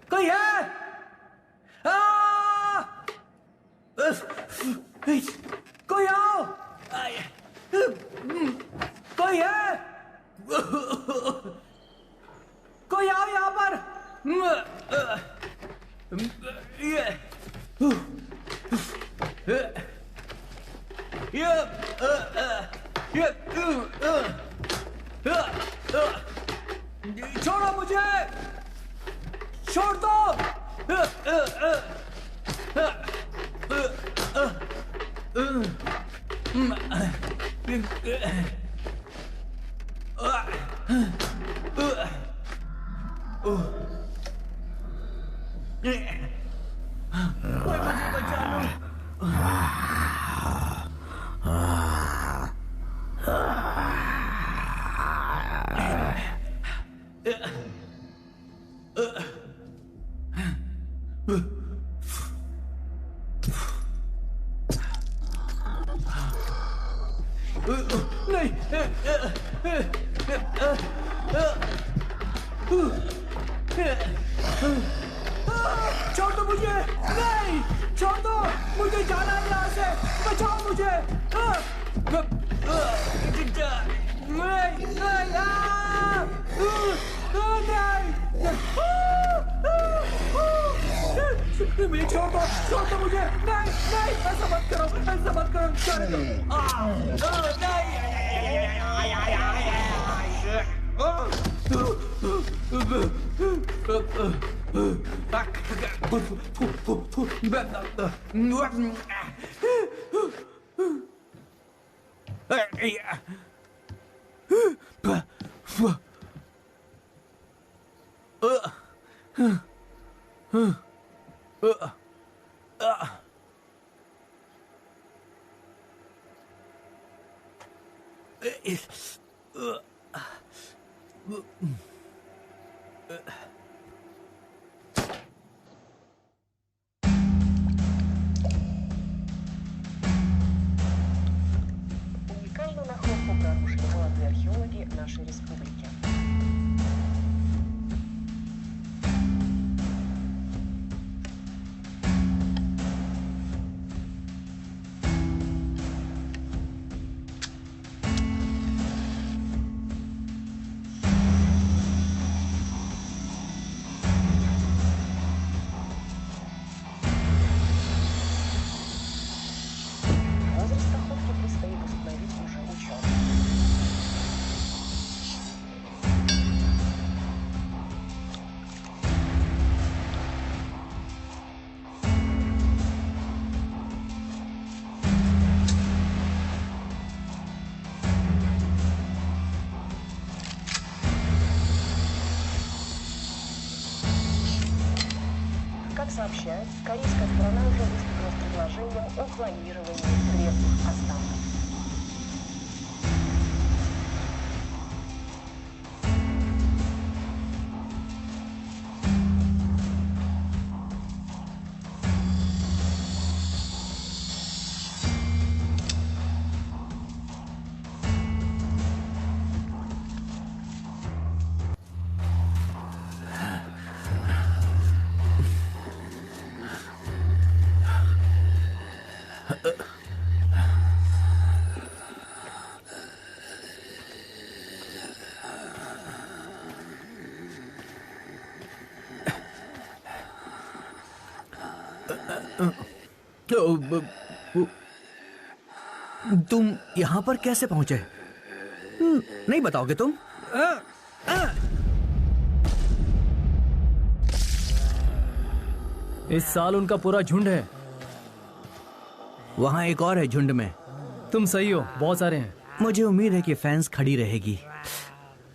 कोई है? कोई आओ! कोई है? कोई आओ यहाँ पर! छोड़ो मुझे! छोड़ दो! कोई मुझे बचा लो! नहीं! छोड़ दो मुझे! नहीं! छोड़ दो! मुझे जाना है यहाँ से! बचाओ मुझे! नहीं! छोड़ दो मुझे! नहीं! नहीं! ऐसा मत करो! ऐसा मत करो! जाने दो! Уникальную находку обнаружили молодые археологи нашей республики. Возраст находки предстоит установить уже ученым. Как сообщают, корейская сторона уже выступила с предложением о клонировании древних останков. तुम यहाँ पर कैसे पहुंचे? नहीं बताओगे तुम? इस साल उनका पूरा झुंड है। वहाँ एक और है झुंड में। तुम सही हो, बहुत सारे हैं। मुझे उम्मीद है कि फैंस खड़ी रहेगी।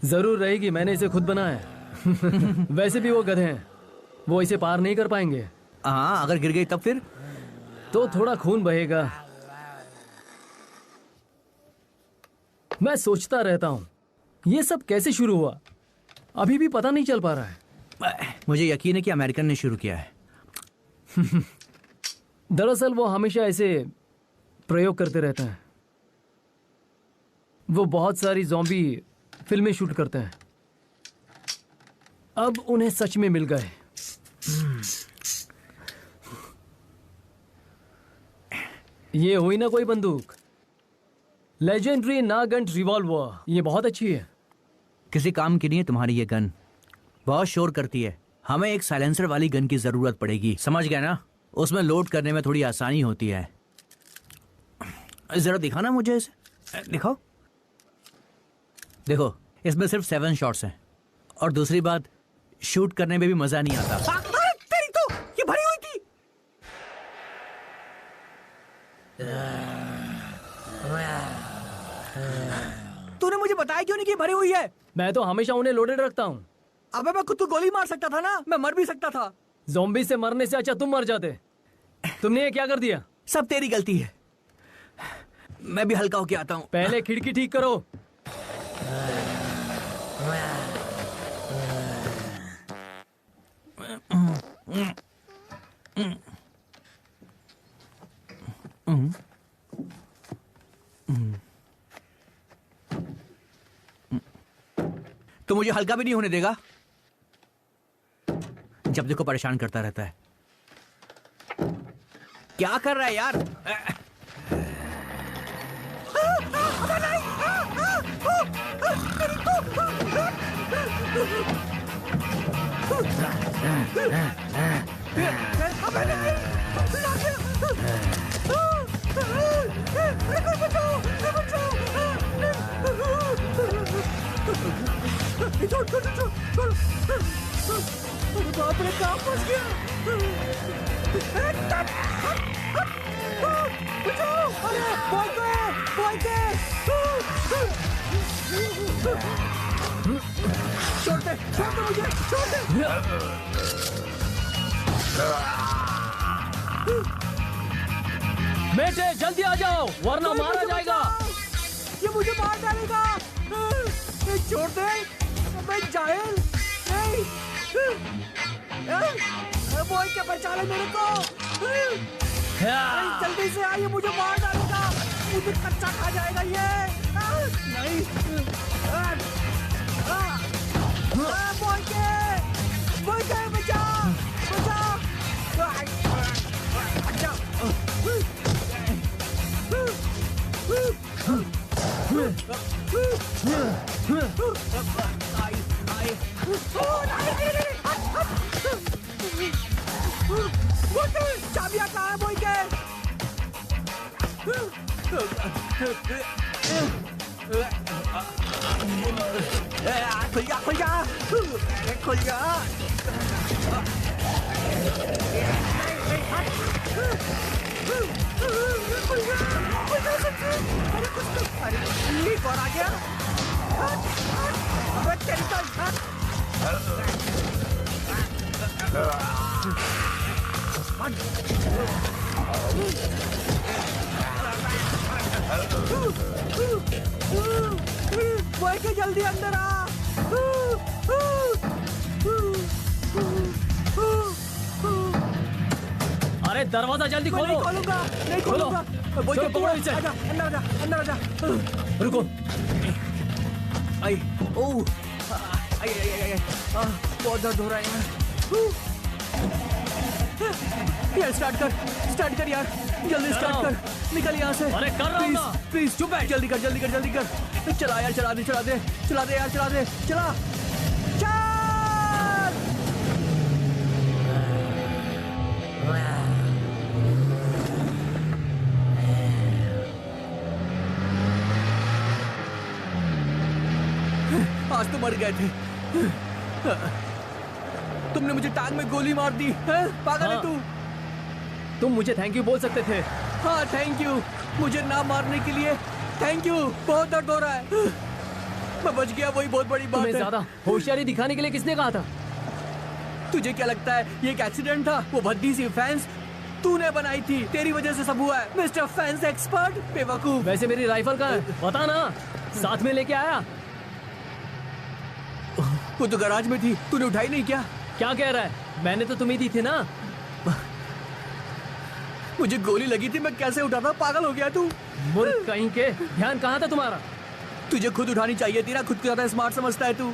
जरूर रहेगी, मैंने इसे खुद बनाया है। वैसे भी वो गधे हैं, वो इसे पार नहीं कर पाएंगे। हाँ, अगर गिर गई तब फिर? तो थोड़ा खून बहेगा। मैं सोचता रहता हूँ ये सब कैसे शुरू हुआ, अभी भी पता नहीं चल पा रहा है। मुझे यकीन है कि अमेरिकन ने शुरू किया है। दरअसल वो हमेशा ऐसे प्रयोग करते रहते हैं। वो बहुत सारी ज़ॉम्बी फिल्में शूट करते हैं। अब उन्हें सच में मिल गए। ये हुई ना कोई बंदूक, लेजेंडरी नागंट रिवॉल्वर। ये बहुत अच्छी है। किसी काम की नहीं है तुम्हारी ये गन, बहुत शोर करती है। हमें एक साइलेंसर वाली गन की जरूरत पड़ेगी, समझ गए ना? उसमें लोड करने में थोड़ी आसानी होती है। जरा दिखाना मुझे इसे, दिखाओ। देखो, इसमें सिर्फ 7 शॉट्स हैं, और दूसरी बात, शूट करने में भी मजा नहीं आता। तेरी तो ये भरी हुई थी। तूने मुझे बताया क्यों नहीं कि ये भरी हुई है? मैं तो हमेशा उन्हें लोडेड रखता हूँ। अबे मैं खुद को गोली मार सकता था ना, मैं मर भी सकता था। ज़ॉम्बी से मरने से अच्छा तुम मर जाते। तुमने ये क्या कर दिया? सब तेरी गलती है। मैं भी हल्का होके आता हूँ। पहले खिड़की ठीक करो। तो मुझे हल्का भी नहीं होने देगा? जब देखो परेशान करता रहता है। क्या कर रहा है यार? बाप रे, कहाँ फंस गया? बचाओ! अरे बॉय के! छोड़ दे मुझे, छोड़ दे! बेटे जल्दी आ जाओ, वरना मारा जाएगा। ये मुझे मार डालेगा। छोड़ दे, अबे जाहिल! बॉय के बचा ले मेरे को। जल्दी से आ, ये मुझे मार डालेगा। मुझे कच्चा खा जाएगा ये। नहीं, बॉय के बचा। चाबियां कहाँ है बॉय के? खुल जा। लीक और आ गया। अबे तेरी बॉय के जल्दी अंदर आ। अरे दरवाजा जल्दी खोलो। नहीं खोलूंगा। बॉय के पकड़ो इसे। अंदर आजा। रुको। आई, ओह, आई, बहुत दर्द हो रहा है यार। स्टार्ट कर यार, जल्दी स्टार्ट कर। निकल यहाँ से। अरे कर रहा हूँ ना। प्लीज चुप है। जल्दी कर। चला यार, चला दे। चला। चल! आज तो मर गए थे। तुमने मुझे टांग में गोली मार दी है। पागल है तू। तुम मुझे थैंक यू बोल सकते थे। हाँ, थैंक यू मुझे ना मारने के लिए। Thank you. बहुत दर्द हो रहा है। मैं बच गया, वही बहुत बड़ी बात तुम्हें है। ज्यादा होशियारी दिखाने के लिए किसने कहा था? तुझे क्या लगता है ये एक एक्सीडेंट था? वो भद्दी सी फैंस तूने बनाई थी, तेरी वजह से सब हुआ है। मिस्टर फैंस एक्सपर्ट बेवकूफ। वैसे मेरी राइफल कहाँ है? बता ना, साथ में लेके आया। वो तो गैराज में थी, तूने उठाई नहीं क्या? क्या कह रहा है? मैंने तो तुम्हें दी थी ना। मुझे गोली लगी थी, मैं कैसे उठाता? पागल हो गया तू। मूर्ख कहीं के। ध्यान कहाँ था तुम्हारा? तुझे खुद उठानी चाहिए थी ना, खुद को ज्यादा स्मार्ट समझता है तू।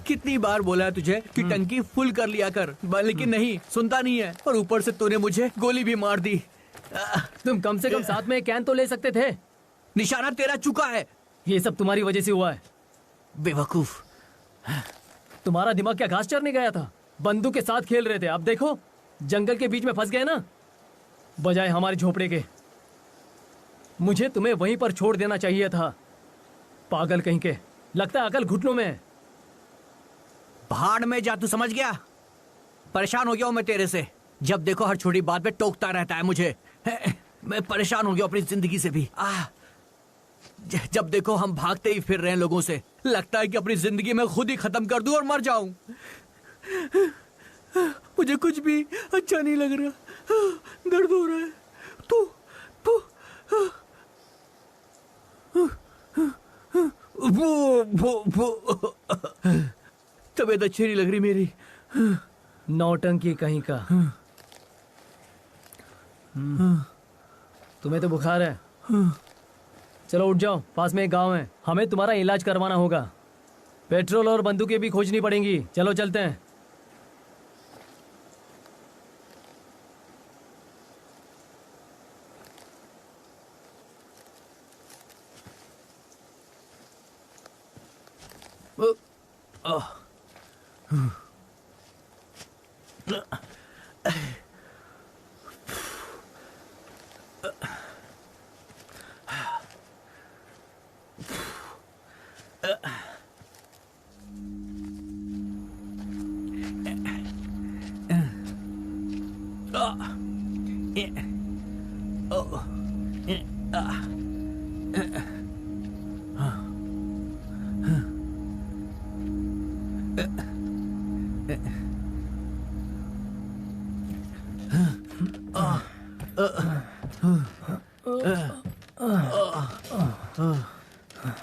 कितनी बार बोला है तुझे कि टंकी फुल कर लिया कर, लेकिन नहीं सुनता नहीं है। और ऊपर से तूने मुझे गोली भी मार दी। तुम कम से कम साथ में कैन तो ले सकते थे। निशाना तेरा चुका है। ये सब तुम्हारी वजह से हुआ है। बेवकूफ। तुम्हारा दिमाग क्या घास चरने गया था? बंदूक के साथ खेल रहे थे, अब देखो जंगल के बीच में फंस गए ना, बजाय हमारे झोपड़े के। मुझे तुम्हें वहीं पर छोड़ देना चाहिए था। पागल कहीं के, लगता है अकल घुटनों में है। भाड़ में जा, तू समझ गया? परेशान हो गया हूं मैं तेरे से। जब देखो हर छोटी बात पे टोकता रहता है मुझे। मैं परेशान हो गया अपनी जिंदगी से भी। जब देखो हम भागते ही फिर रहे हैं लोगों से। लगता है कि अपनी जिंदगी में खुद ही खत्म कर दूं और मर जाऊं। मुझे कुछ भी अच्छा नहीं लग रहा, दर्द हो रहा है। तबीयत अच्छी नहीं लग रही मेरी। नौटंकी कहीं का। तुम्हें तो बुखार है। चलो उठ जाओ, पास में एक गांव है, हमें तुम्हारा इलाज करवाना होगा। पेट्रोल और बंदूकें भी खोजनी पड़ेंगी। चलो चलते हैं।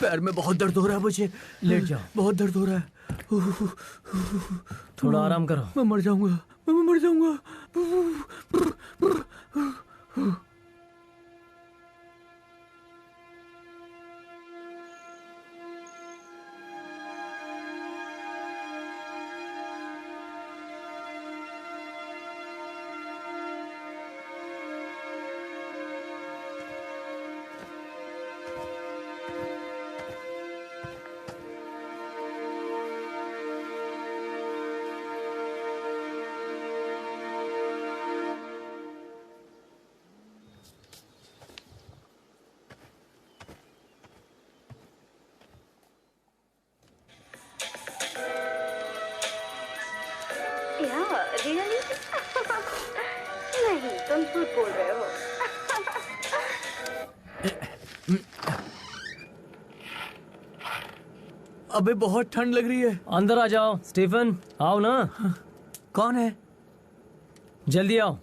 पैर में बहुत दर्द हो रहा है मुझे। लेट जाओ। बहुत दर्द हो रहा है। थोड़ा आराम करो। मैं मर जाऊंगा, मैं मर जाऊंगा। रियली? नहीं, तुम झूठ बोल रहे हो। अबे बहुत ठंड लग रही है। अंदर आ जाओ। स्टीफन आओ ना। कौन है? जल्दी आओ।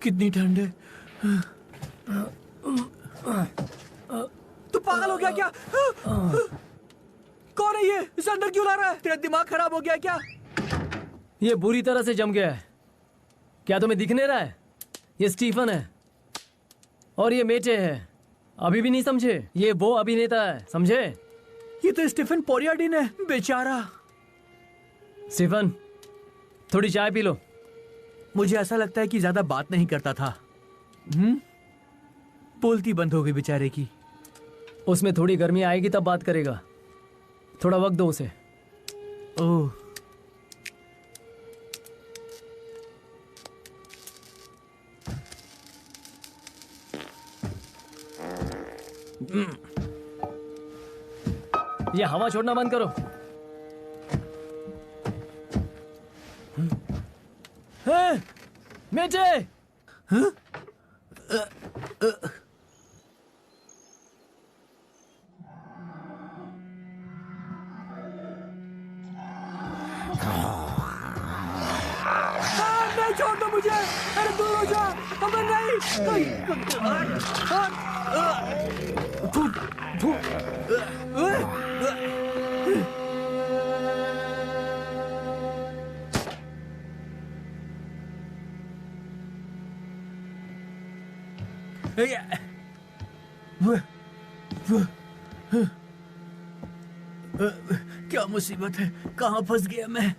कितनी ठंड है। तू पागल हो गया क्या? कौन है ये? इसे अंदर क्यों ला रहा है? तेरा दिमाग खराब हो गया क्या? ये बुरी तरह से जम गया है। क्या तुम्हें दिख नहीं रहा है? ये स्टीफन है और ये मेटे है। अभी भी नहीं समझे? ये वो अभिनेता है, समझे? ये तो स्टीफन पोरियाडिन है, बेचारा। स्टीफन थोड़ी चाय पी लो। मुझे ऐसा लगता है कि ज्यादा बात नहीं करता था। बोलती बंद हो गई बेचारे की। उसमें थोड़ी गर्मी आएगी तब बात करेगा। थोड़ा वक्त दो उसे। ओह, ये हवा छोड़ना बंद करो। मेटे, नहीं, छोड़ दो मुझे। अरे दूर हो जा। अबे नहीं। क्या मुसीबत है, कहाँ फंस गया मैं।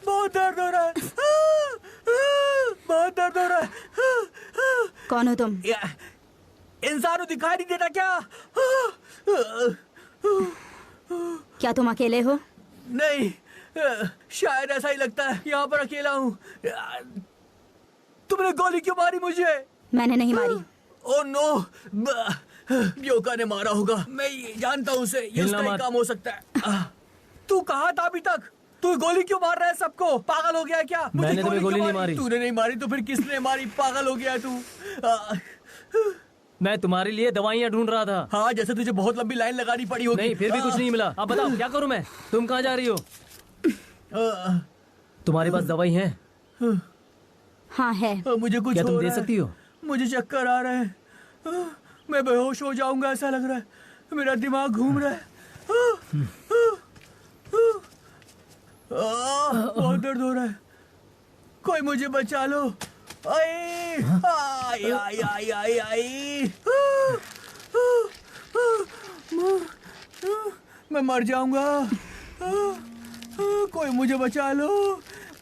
बहुत दर्द हो रहा है। बहुत दर्द हो रहा है। कौन हो तुम? इंसान को दिखाई नहीं देता क्या? क्या तुम अकेले हो? नहीं, शायद ऐसा ही लगता है। यहाँ पर अकेला हूँ। तुमने गोली क्यों मारी मुझे? मैंने नहीं मारी। ओह नो, योका ने मारा होगा। मैं ये जानता हूँ उसे। ये हिलना उसका ही मत। काम हो सकता है। तू कहाँ था अभी तक? तू गोली क्यों मार रहा है सबको? पागल हो गया है क्या? मुझे मैंने तुम्हें गोली क्यों नहीं मारी। तूने नहीं मारी तो फिर किसने मारी? पागल हो गया है तू। मैं तुम्हारे लिए दवाइयाँ ढूंढ रहा था। हाँ, जैसे तुझे बहुत लंबी लाइन लगानी पड़ी होगी। नहीं, फिर भी कुछ नहीं मिला। अब बताओ क्या करूं मैं? तुम कहाँ जा रही हो? तुम्हारे पास दवाई है? हाँ है। मुझे कुछ क्या तुम हो दे रहा है। सकती हो? मुझे चक्कर आ रहे हैं। मैं बेहोश हो जाऊंगा ऐसा लग रहा है। मेरा दिमाग घूम रहा है। बहुत दर्द हो रहा है। कोई मुझे बचा लो। आई आई आई आई आई आई। मैं मर जाऊंगा। कोई मुझे बचा लो।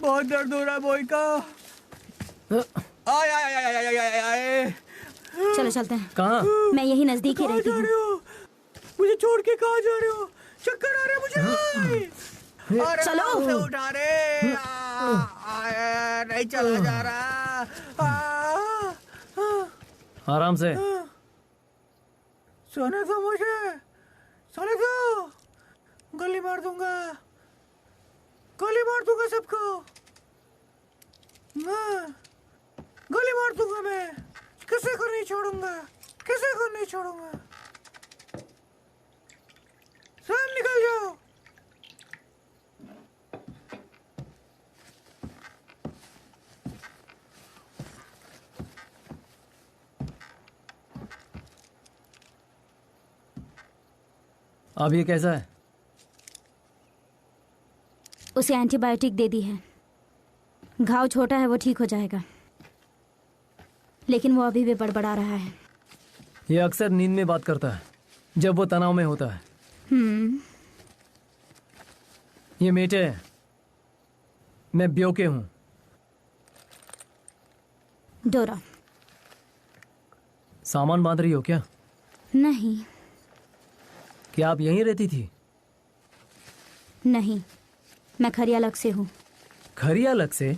बहुत दर्द हो रहा है बॉय का। आय आय आय आय आय आय आय। चलो चलते हैं। कहाँ? मैं यही नजदीक ही कहाँ रहती जा हूँ। रहे हो? मुझे छोड़ के कहाँ जा रहे हो? चक्कर आ रहा है मुझे। अरे चलो। उसे उठा रे। नहीं चला जा रहा। आराम से। सोने दो मुझे, सोने दो। गोली मार दूंगा, गोली मार दूंगा सबको। गोली मार दूंगा मैं। किसी को नहीं छोड़ूंगा, किसी को नहीं छोड़ूंगा। सब निकल जाओ। अब ये कैसा है? उसे एंटीबायोटिक दे दी है। घाव छोटा है, वो ठीक हो जाएगा, लेकिन वो अभी भी बड़बड़ा रहा है। ये अक्सर नींद में बात करता है जब वो तनाव में होता है। ये मेटे है, मैं ब्योके हूँ। डोरा। सामान बांध रही हो क्या? नहीं क्या आप यहीं रहती थी? नहीं, मैं खरियालक से हूँ। खरियालक से?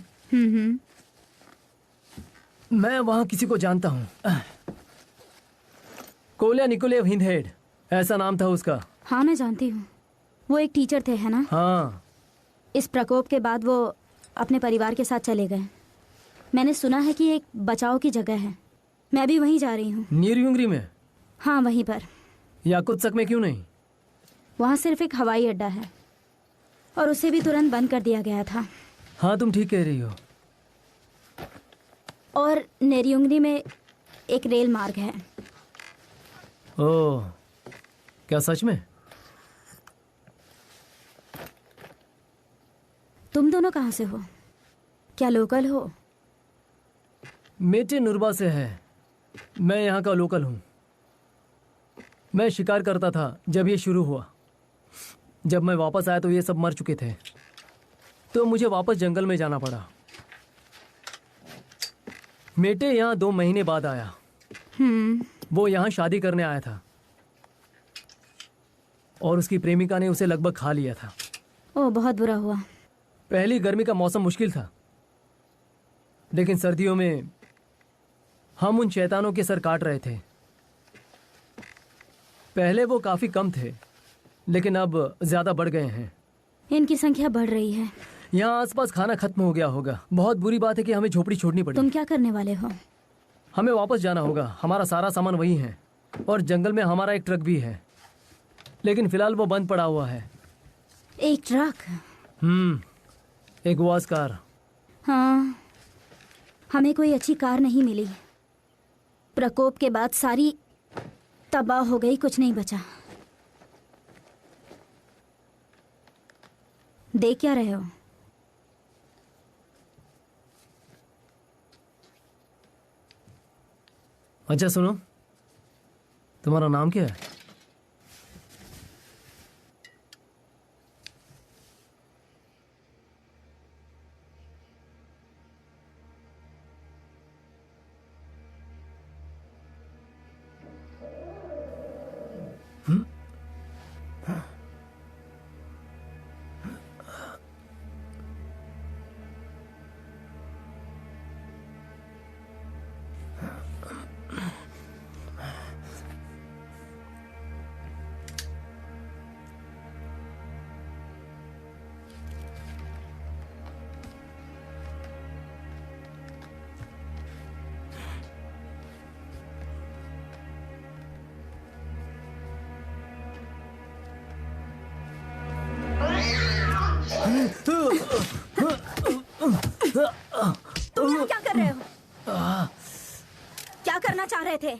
मैं वहां किसी को जानता हूँ। कोल्या निकोलेव हिंदहेड, ऐसा नाम था उसका। हाँ मैं जानती हूँ। वो एक टीचर थे, है ना? हाँ। इस प्रकोप के बाद वो अपने परिवार के साथ चले गए। मैंने सुना है कि एक बचाव की जगह है, मैं भी वहीं जा रही हूँ। नीरयुंगरी में? हाँ वहीं पर। याकुत्सक में क्यों नहीं? वहाँ सिर्फ एक हवाई अड्डा है और उसे भी तुरंत बंद कर दिया गया था। हाँ तुम ठीक कह रही हो। और नेरियुंगनी में एक रेल मार्ग है। ओह, क्या सच में? तुम दोनों कहाँ से हो? क्या लोकल हो? मेटे नुरबा से है। मैं यहाँ का लोकल हूँ। मैं शिकार करता था जब ये शुरू हुआ। जब मैं वापस आया तो ये सब मर चुके थे, तो मुझे वापस जंगल में जाना पड़ा। मेटे यहाँ 2 महीने बाद आया। वो यहाँ शादी करने आया था और उसकी प्रेमिका ने उसे लगभग खा लिया था। ओह, बहुत बुरा हुआ। पहली गर्मी का मौसम मुश्किल था, लेकिन सर्दियों में हम उन शैतानों के सर काट रहे थे। पहले वो काफी कम थे, लेकिन अब ज्यादा बढ़ गए हैं। इनकी संख्या बढ़ रही है। यहाँ आसपास खाना खत्म हो गया होगा। बहुत बुरी बात है कि हमें झोपड़ी छोड़नी पड़ी। तुम क्या करने वाले हो? हमें वापस जाना होगा। हमारा सारा सामान वही है और जंगल में हमारा एक ट्रक भी है, लेकिन फिलहाल वो बंद पड़ा हुआ है। एक ट्रक? एक वाज कार। हाँ, हमें कोई अच्छी कार नहीं मिली। प्रकोप के बाद सारी तबाह हो गई, कुछ नहीं बचा। देख क्या रहे हो? अच्छा सुनो, तुम्हारा नाम क्या है? तुम यहाँ क्या कर रहे हो? क्या करना चाह रहे थे?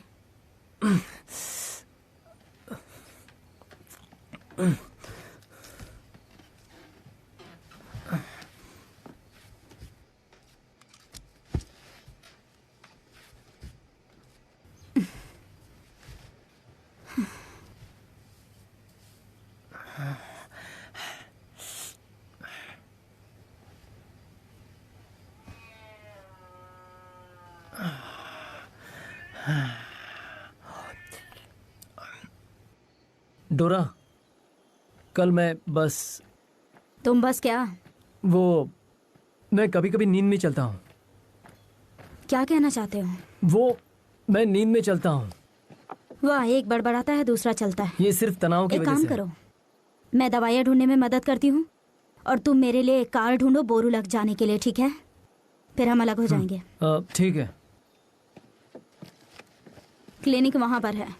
डोरा, कल मैं बस तुम बस क्या? मैं कभी कभी नींद में चलता हूँ। क्या कहना चाहते हो? मैं नींद में चलता हूँ। वाह, एक बड़बड़ाता है, दूसरा चलता है। ये सिर्फ तनाव की एक वजह काम से है। करो, मैं दवाइयाँ ढूंढने में मदद करती हूँ और तुम मेरे लिए एक कार ढूंढो बोरू लग जाने के लिए, ठीक है? फिर हम अलग हो जाएंगे। ठीक है। क्लिनिक वहां पर है।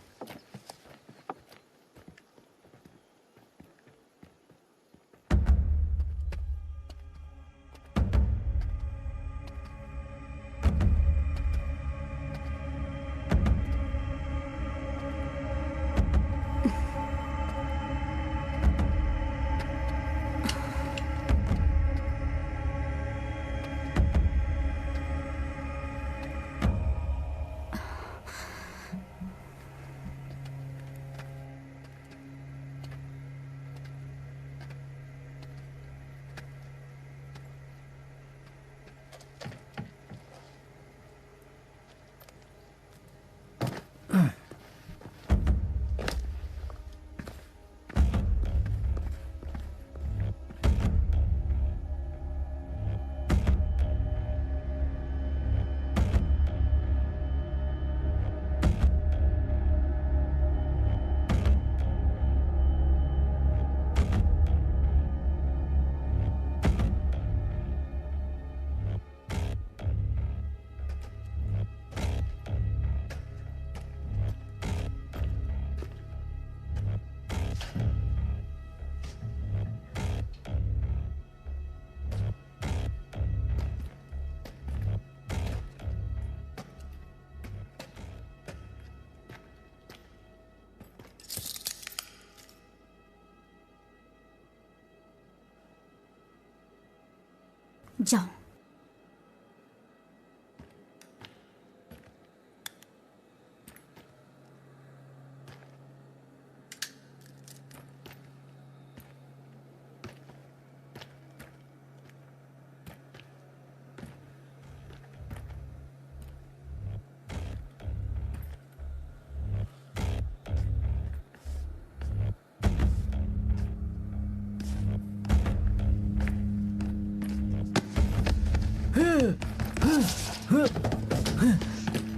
जाओ।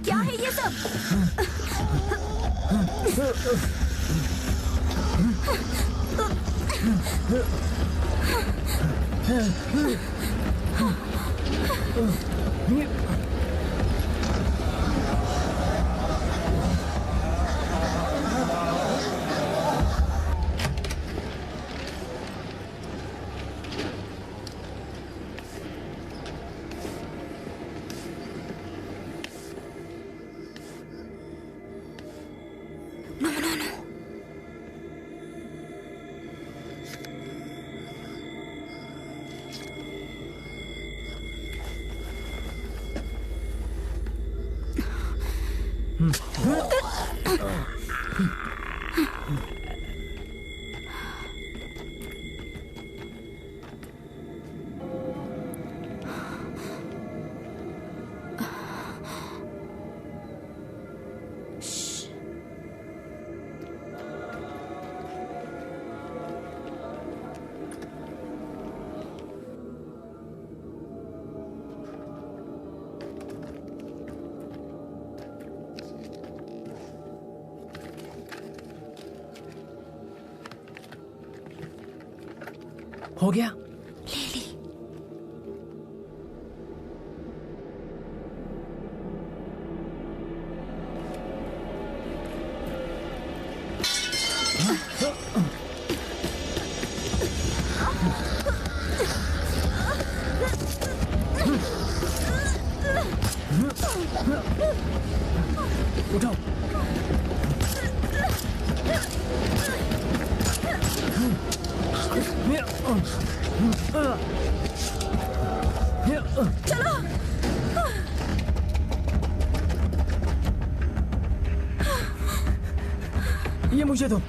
क्या है ये सब? हो गया। उठाओ। चलो। ये मुझे दो।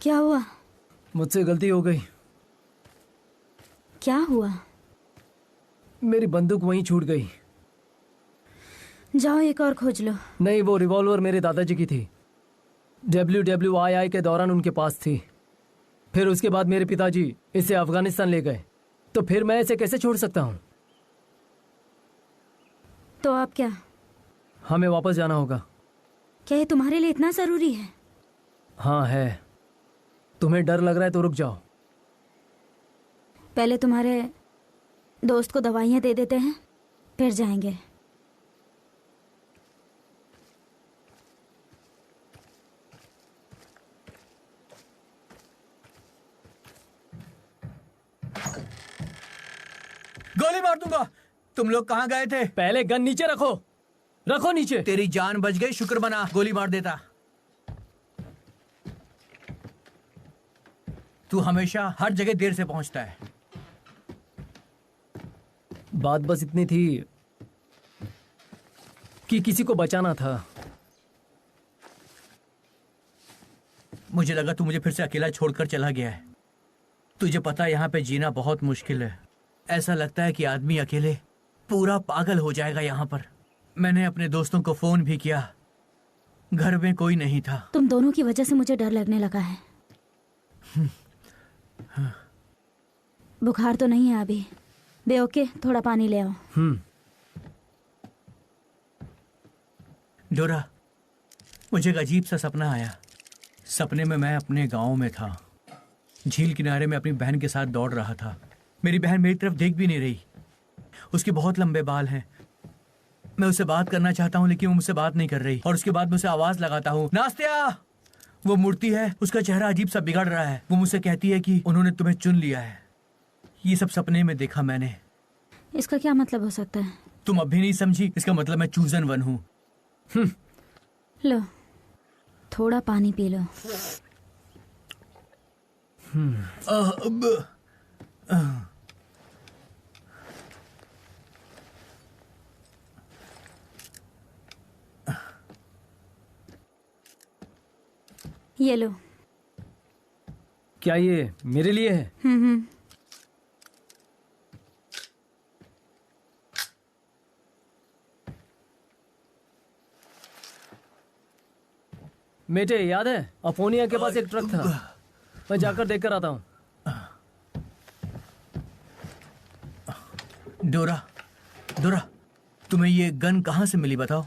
क्या हुआ? मुझसे गलती हो गई। क्या हुआ? मेरी बंदूक वहीं छूट गई। जाओ एक और खोज लो। नहीं, वो रिवॉल्वर मेरे दादाजी की थी। WWII के दौरान उनके पास थी। फिर उसके बाद मेरे पिताजी इसे अफगानिस्तान ले गए। तो फिर मैं इसे कैसे छोड़ सकता हूँ? तो आप क्या? हमें वापस जाना होगा। क्या ये तुम्हारे लिए इतना जरूरी है? हाँ है। तुम्हें डर लग रहा है तो रुक जाओ। पहले तुम्हारे दोस्त को दवाइयाँ दे देते हैं, फिर जाएंगे। गोली मार दूंगा। तुम लोग कहाँ गए थे? पहले गन नीचे रखो। रखो नीचे। तेरी जान बच गई, शुक्र मना। गोली मार देता। तू हमेशा हर जगह देर से पहुंचता है। बात बस इतनी थी कि किसी को बचाना था। मुझे लगा तू मुझे फिर से अकेला छोड़कर चला गया है। तुझे पता है यहाँ पे जीना बहुत मुश्किल है। ऐसा लगता है कि आदमी अकेले पूरा पागल हो जाएगा यहाँ पर। मैंने अपने दोस्तों को फोन भी किया, घर में कोई नहीं था। तुम दोनों की वजह से मुझे डर लगने लगा है। बुखार तो नहीं है अभी? बे ओके, थोड़ा पानी ले आओ। डोरा, मुझे एक अजीब सा सपना आया। सपने में मैं अपने गांव में था। झील किनारे में अपनी बहन के साथ दौड़ रहा था। मेरी बहन मेरी तरफ देख भी नहीं रही। उसके बहुत लंबे बाल हैं। मैं उससे बात करना चाहता हूँ लेकिन वो मुझसे बात नहीं कर रही। और उसके बाद मैं उसे आवाज लगाता हूँ, नास्तिया। वो मुड़ती है, उसका चेहरा अजीब सा बिगड़ रहा है। वो मुझसे कहती है कि उन्होंने तुम्हें चुन लिया है। ये सब सपने में देखा मैंने। इसका क्या मतलब हो सकता है? तुम अब भी नहीं समझी? इसका मतलब मैं चूजन वन हूँ। लो, थोड़ा पानी पी लो। ये लो। क्या ये मेरे लिए है? बेटे, याद है अपोनिया के पास एक ट्रक था। मैं जाकर देखकर आता हूँ। डोरा, डोरा, तुम्हें ये गन कहाँ से मिली बताओ?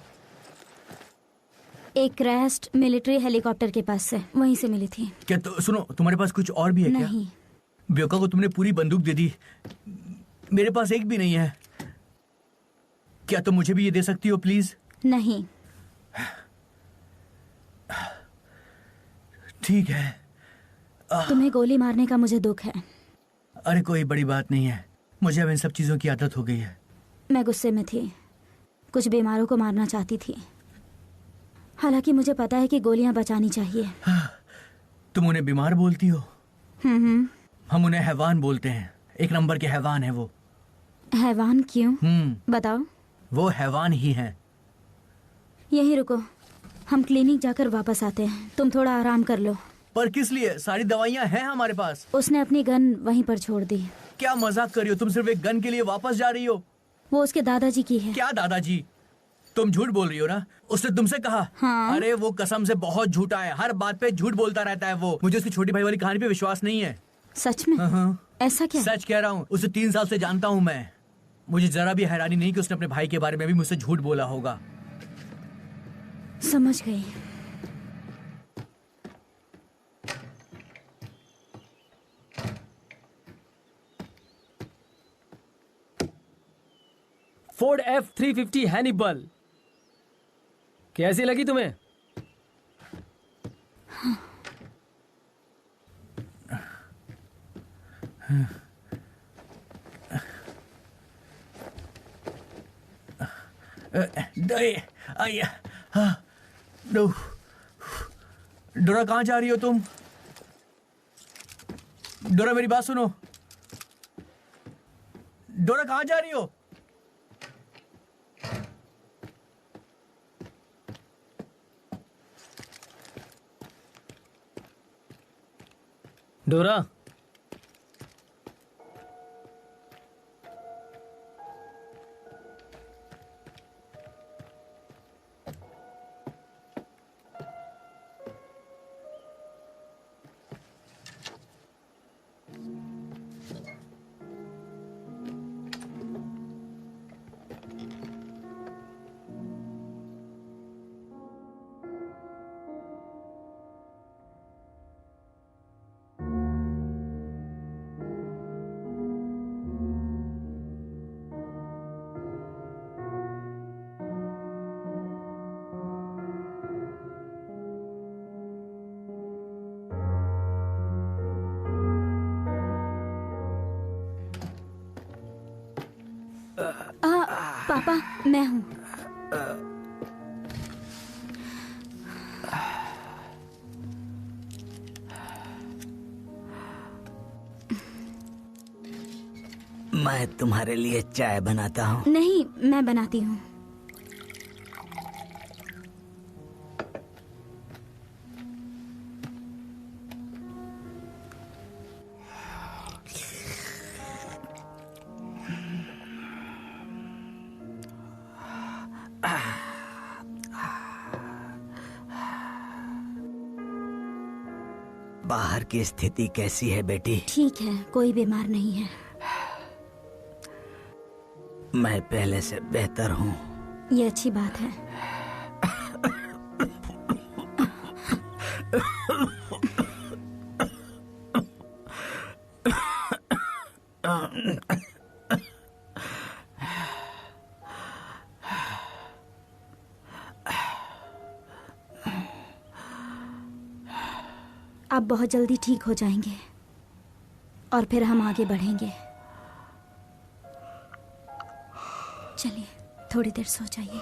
एक क्रैश्ड मिलिट्री हेलीकॉप्टर के पास से, वहीं से मिली थी। क्या सुनो, तुम्हारे पास कुछ और भी है क्या? नहीं। ब्योका को तुमने पूरी बंदूक दे दी, मेरे पास एक भी नहीं है। क्या तुम मुझे भी ये दे सकती हो प्लीज? नहीं। ठीक है। तुम्हें गोली मारने का मुझे दुख है। अरे कोई बड़ी बात नहीं है, मुझे अब इन सब चीजों की आदत हो गई है। मैं गुस्से में थी, कुछ बीमारों को मारना चाहती थी। हालांकि मुझे पता है कि गोलियां बचानी चाहिए। तुम उन्हें बीमार बोलती हो? हम उन्हें हैवान बोलते हैं। एक नंबर के हैवान है वो। हैवान क्यों? बताओ। वो हैवान ही हैं। यहीं रुको, हम क्लिनिक जाकर वापस आते हैं। तुम थोड़ा आराम कर लो। पर किस लिए? सारी दवाइयां हैं हमारे पास। उसने अपनी गन वहीं पर छोड़ दी। क्या मजाक कर रही हो? तुम सिर्फ एक गन के लिए वापस जा रही हो? वो उसके दादाजी की है। क्या दादाजी? तुम झूठ बोल रही हो ना? उसने तुमसे कहा? हाँ। अरे वो कसम से बहुत झूठा है, हर बात पे झूठ बोलता रहता है वो। मुझे उसकी छोटी भाई वाली कहानी पे विश्वास नहीं है। सच में? ऐसा क्या? सच कह रहा हूँ, उसे 3 साल से जानता हूँ मैं। मुझे जरा भी हैरानी नहीं कि उसने अपने भाई के बारे में भी मुझसे झूठ बोला होगा। समझ गई। फोर्ड F-350 हैनिबल कैसी लगी तुम्हें? डोरा, कहाँ जा रही हो तुम? डोरा मेरी बात सुनो। डोरा कहाँ जा रही हो? डोरा, पापा, मैं हूँ। मैं तुम्हारे लिए चाय बनाता हूँ। नहीं, मैं बनाती हूँ। बाहर की स्थिति कैसी है बेटी? ठीक है, कोई बीमार नहीं है। मैं पहले से बेहतर हूँ। ये अच्छी बात है। आप बहुत जल्दी ठीक हो जाएंगे और फिर हम आगे बढ़ेंगे। चलिए थोड़ी देर सो जाइए।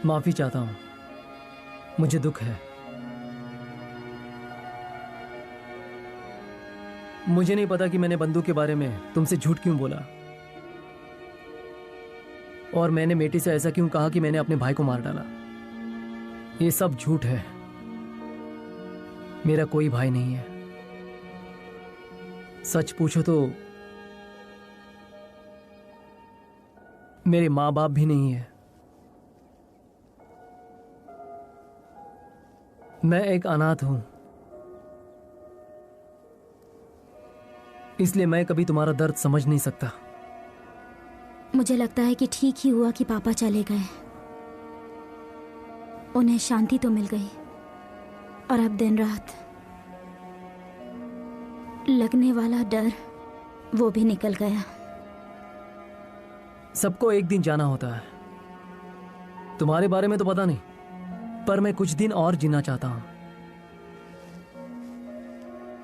माफी चाहता हूं, मुझे दुख है। मुझे नहीं पता कि मैंने बंदूक के बारे में तुमसे झूठ क्यों बोला, और मैंने मेटी से ऐसा क्यों कहा कि मैंने अपने भाई को मार डाला। ये सब झूठ है। मेरा कोई भाई नहीं है। सच पूछो तो मेरे माँ बाप भी नहीं है। मैं एक अनाथ हूं, इसलिए मैं कभी तुम्हारा दर्द समझ नहीं सकता। मुझे लगता है कि ठीक ही हुआ कि पापा चले गए। उन्हें शांति तो मिल गई, और अब दिन रात लगने वाला डर वो भी निकल गया। सबको एक दिन जाना होता है। तुम्हारे बारे में तो पता नहीं, पर मैं कुछ दिन और जीना चाहता हूं।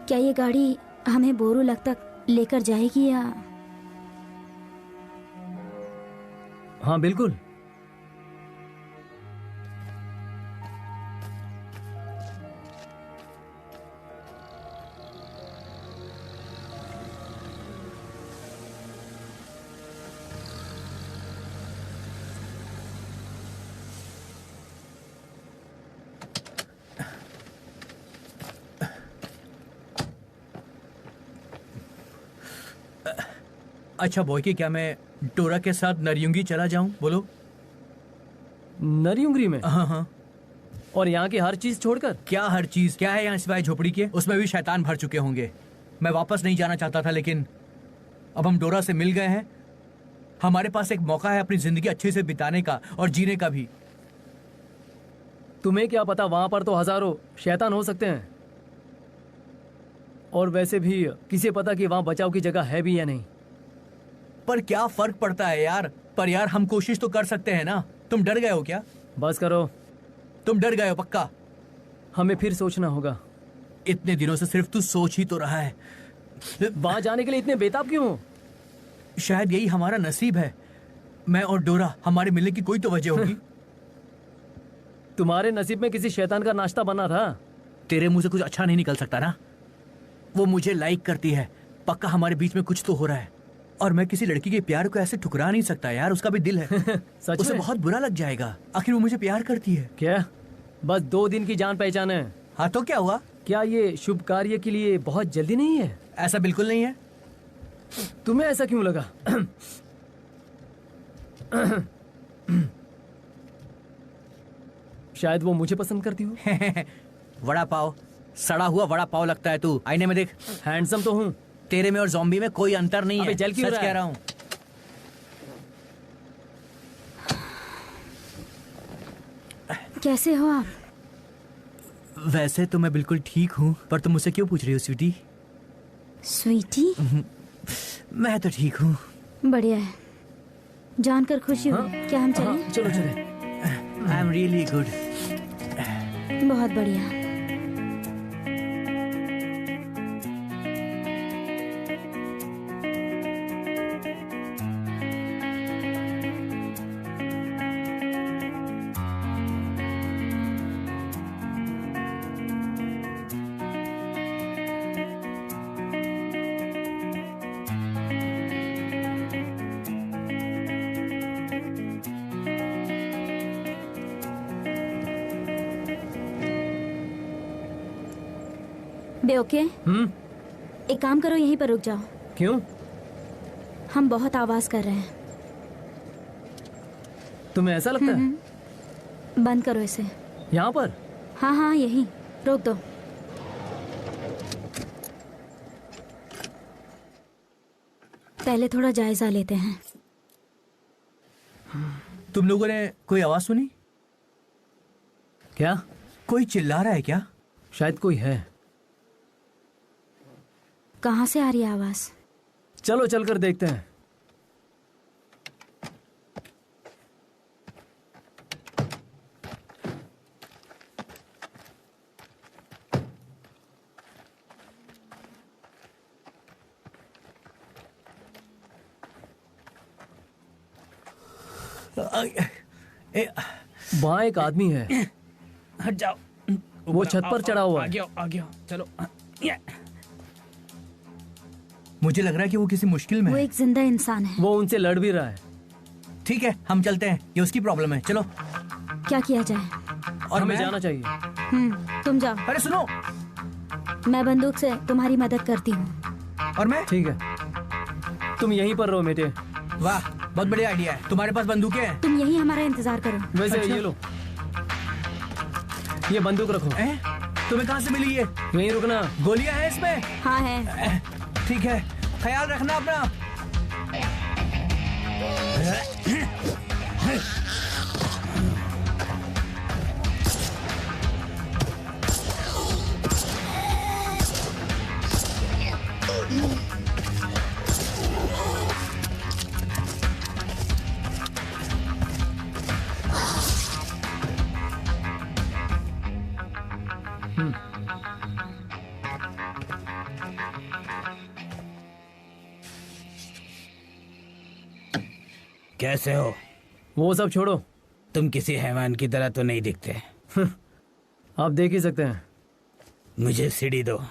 क्या ये गाड़ी हमें बोरूलग तक लेकर जाएगी या? हाँ बिल्कुल। अच्छा बॉय की, क्या मैं डोरा के साथ नरयुंगी चला जाऊं? बोलो। नरयुंगरी में? हाँ हाँ। और यहाँ की हर चीज छोड़कर? क्या हर चीज? क्या है यहाँ सिवाय झोपड़ी के? उसमें भी शैतान भर चुके होंगे। मैं वापस नहीं जाना चाहता था, लेकिन अब हम डोरा से मिल गए हैं। हमारे पास एक मौका है अपनी जिंदगी अच्छे से बिताने का और जीने का भी। तुम्हें क्या पता, वहां पर तो हजारों शैतान हो सकते हैं। और वैसे भी किसे पता कि वहां बचाव की जगह है भी या नहीं। पर क्या फर्क पड़ता है यार? पर यार हम कोशिश तो कर सकते हैं ना। तुम डर गए हो क्या? बस करो। तुम डर गए हो पक्का? हमें फिर सोचना होगा। इतने दिनों से सिर्फ तू सोच ही तो रहा है। वहां जाने के लिए इतने बेताब क्यों हो? शायद यही हमारा नसीब है। मैं और डोरा, हमारे मिलने की कोई तो वजह होगी। तुम्हारे नसीब में किसी शैतान का नाश्ता बना था। तेरे मुंह से कुछ अच्छा नहीं निकल सकता ना। वो मुझे लाइक करती है, पक्का हमारे बीच में कुछ तो हो रहा है। और मैं किसी लड़की के प्यार को ऐसे ठुकरा नहीं सकता यार, उसका भी दिल है। सच उसे में? बहुत बुरा लग जाएगा। आखिर वो मुझे प्यार करती है। क्या? बस 2 दिन की जान पहचान है। हाँ तो क्या हुआ? क्या ये शुभ कार्य के लिए बहुत जल्दी नहीं है? ऐसा बिल्कुल नहीं है। तुम्हें ऐसा क्यों लगा? शायद वो मुझे पसंद करती हो। वड़ा पाव, सड़ा हुआ वड़ा पाव लगता है तू। आईने में देख। हैंडसम तो हूँ। तेरे में और ज़ॉम्बी में कोई अंतर नहीं है। जल क्यों सच रहा है? कह रहा हूँ। कैसे हो आप? वैसे तो मैं बिल्कुल ठीक हूँ, पर तुम मुझसे क्यों पूछ रही हो स्वीटी? स्वीटी? मैं तो ठीक हूँ। बढ़िया है, जानकर खुशी हुई। क्या हम चलें? चलो चले। I am really good. बहुत बढ़िया। बे ओके, एक काम करो, यहीं पर रुक जाओ। क्यों? हम बहुत आवाज कर रहे हैं। तुम्हें ऐसा लगता है? बंद करो इसे। यहाँ पर? हाँ हाँ, यहीं रोक दो। पहले थोड़ा जायजा लेते हैं। तुम लोगों ने कोई आवाज सुनी? क्या? कोई चिल्ला रहा है क्या? शायद कोई है। कहाँ से आ रही है आवाज? चलो चलकर देखते हैं। वहाँ एक आदमी है। हट जाओ। वो छत पर चढ़ा हुआ है। आ गया, चलो। मुझे लग रहा है कि वो किसी मुश्किल में वो है। एक जिंदा इंसान है। वो उनसे लड़ भी रहा है। ठीक है, हम चलते हैं, ये उसकी प्रॉब्लम है। चलो। क्या किया जाए? और हमें मैं जाना चाहिए। तुम जाओ, अरे सुनो। मैं बंदूक से तुम्हारी मदद करती हूँ। और मैं? ठीक है, तुम यहीं पर रहो बेटे। वाह, बहुत बढ़िया आइडिया है। तुम्हारे पास बंदूकें हैं? तुम यहीं हमारा इंतजार करो। वैसे अच्छा। ये लो, ये बंदूक रखो। तुम्हें कहाँ से मिली ये? यहीं रुकना। गोलियां हैं इसमें? हाँ है। ठीक है, ख्याल रखना अपना। कैसे हो? वो सब छोड़ो, तुम किसी हैवान की तरह तो नहीं दिखते। आप देख ही सकते हैं। मुझे सीढ़ी दो।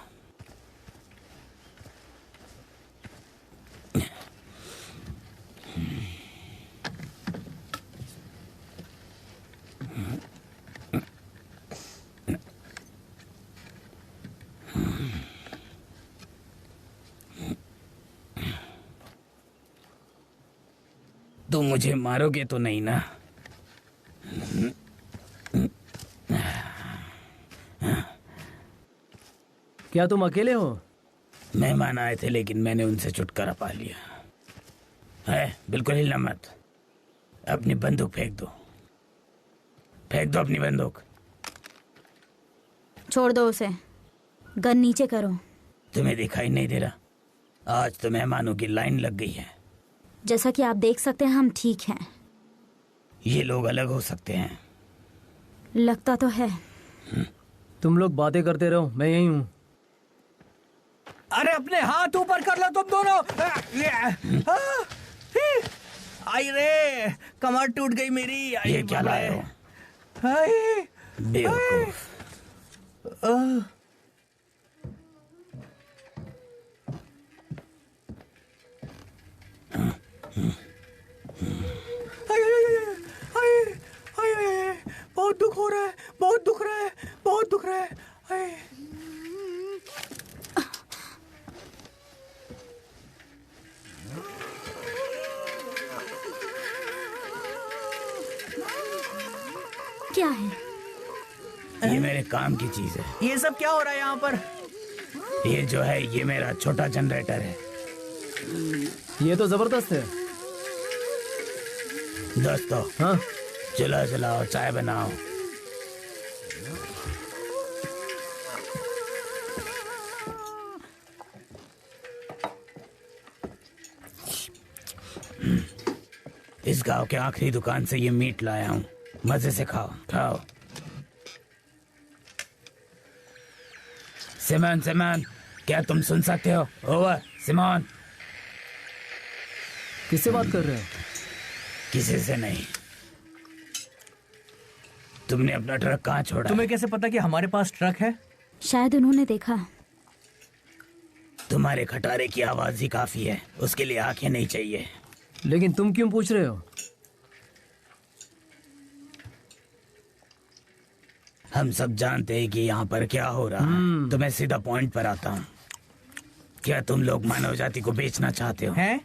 तुम मुझे मारोगे तो नहीं ना? क्या तुम अकेले हो? मेहमान आए थे लेकिन मैंने उनसे छुटकारा पा लिया है। बिल्कुल हिलना मत। अपनी बंदूक फेंक दो। फेंक दो अपनी बंदूक। छोड़ दो उसे। गन नीचे करो। तुम्हें दिखाई नहीं दे रहा? आज तो मेहमानों की लाइन लग गई है। जैसा कि आप देख सकते हैं, हम ठीक हैं। ये लोग अलग हो सकते हैं। लगता तो है। तुम लोग बातें करते रहो, मैं यहीं हूँ। अरे अपने हाथ ऊपर कर लो तुम दोनों। आई रे, कमर टूट गई मेरी। आई ये क्या लाए हो? हाय, बेवकूफ। बहुत दुख हो रहा है, बहुत दुख रहा है, बहुत दुख रहा है। हाय। क्या है? ये मेरे काम की चीज है। ये सब क्या हो रहा है यहाँ पर? ये जो है, ये मेरा छोटा जनरेटर है। ये तो जबरदस्त है। दोस्तों, हाँ, चूल्हा जलाओ, चाय बनाओ। इस गांव के आखिरी दुकान से ये मीट लाया हूँ। मजे से खाओ खाओ। सिमोन सिमोन, क्या तुम सुन सकते हो? Over Simon. किससे बात कर रहे हो? किसी से नहीं। तुमने अपना ट्रक कहाँ छोड़ा? तुम्हें कैसे पता कि हमारे पास ट्रक है? शायद उन्होंने देखा। तुम्हारे खटारे की आवाज ही काफी है, उसके लिए आंखें नहीं चाहिए। लेकिन तुम क्यों पूछ रहे हो? हम सब जानते हैं कि यहाँ पर क्या हो रहा है, तो मैं सीधा पॉइंट पर आता हूँ। क्या तुम लोग मानव जाति को बेचना चाहते हो? हैं?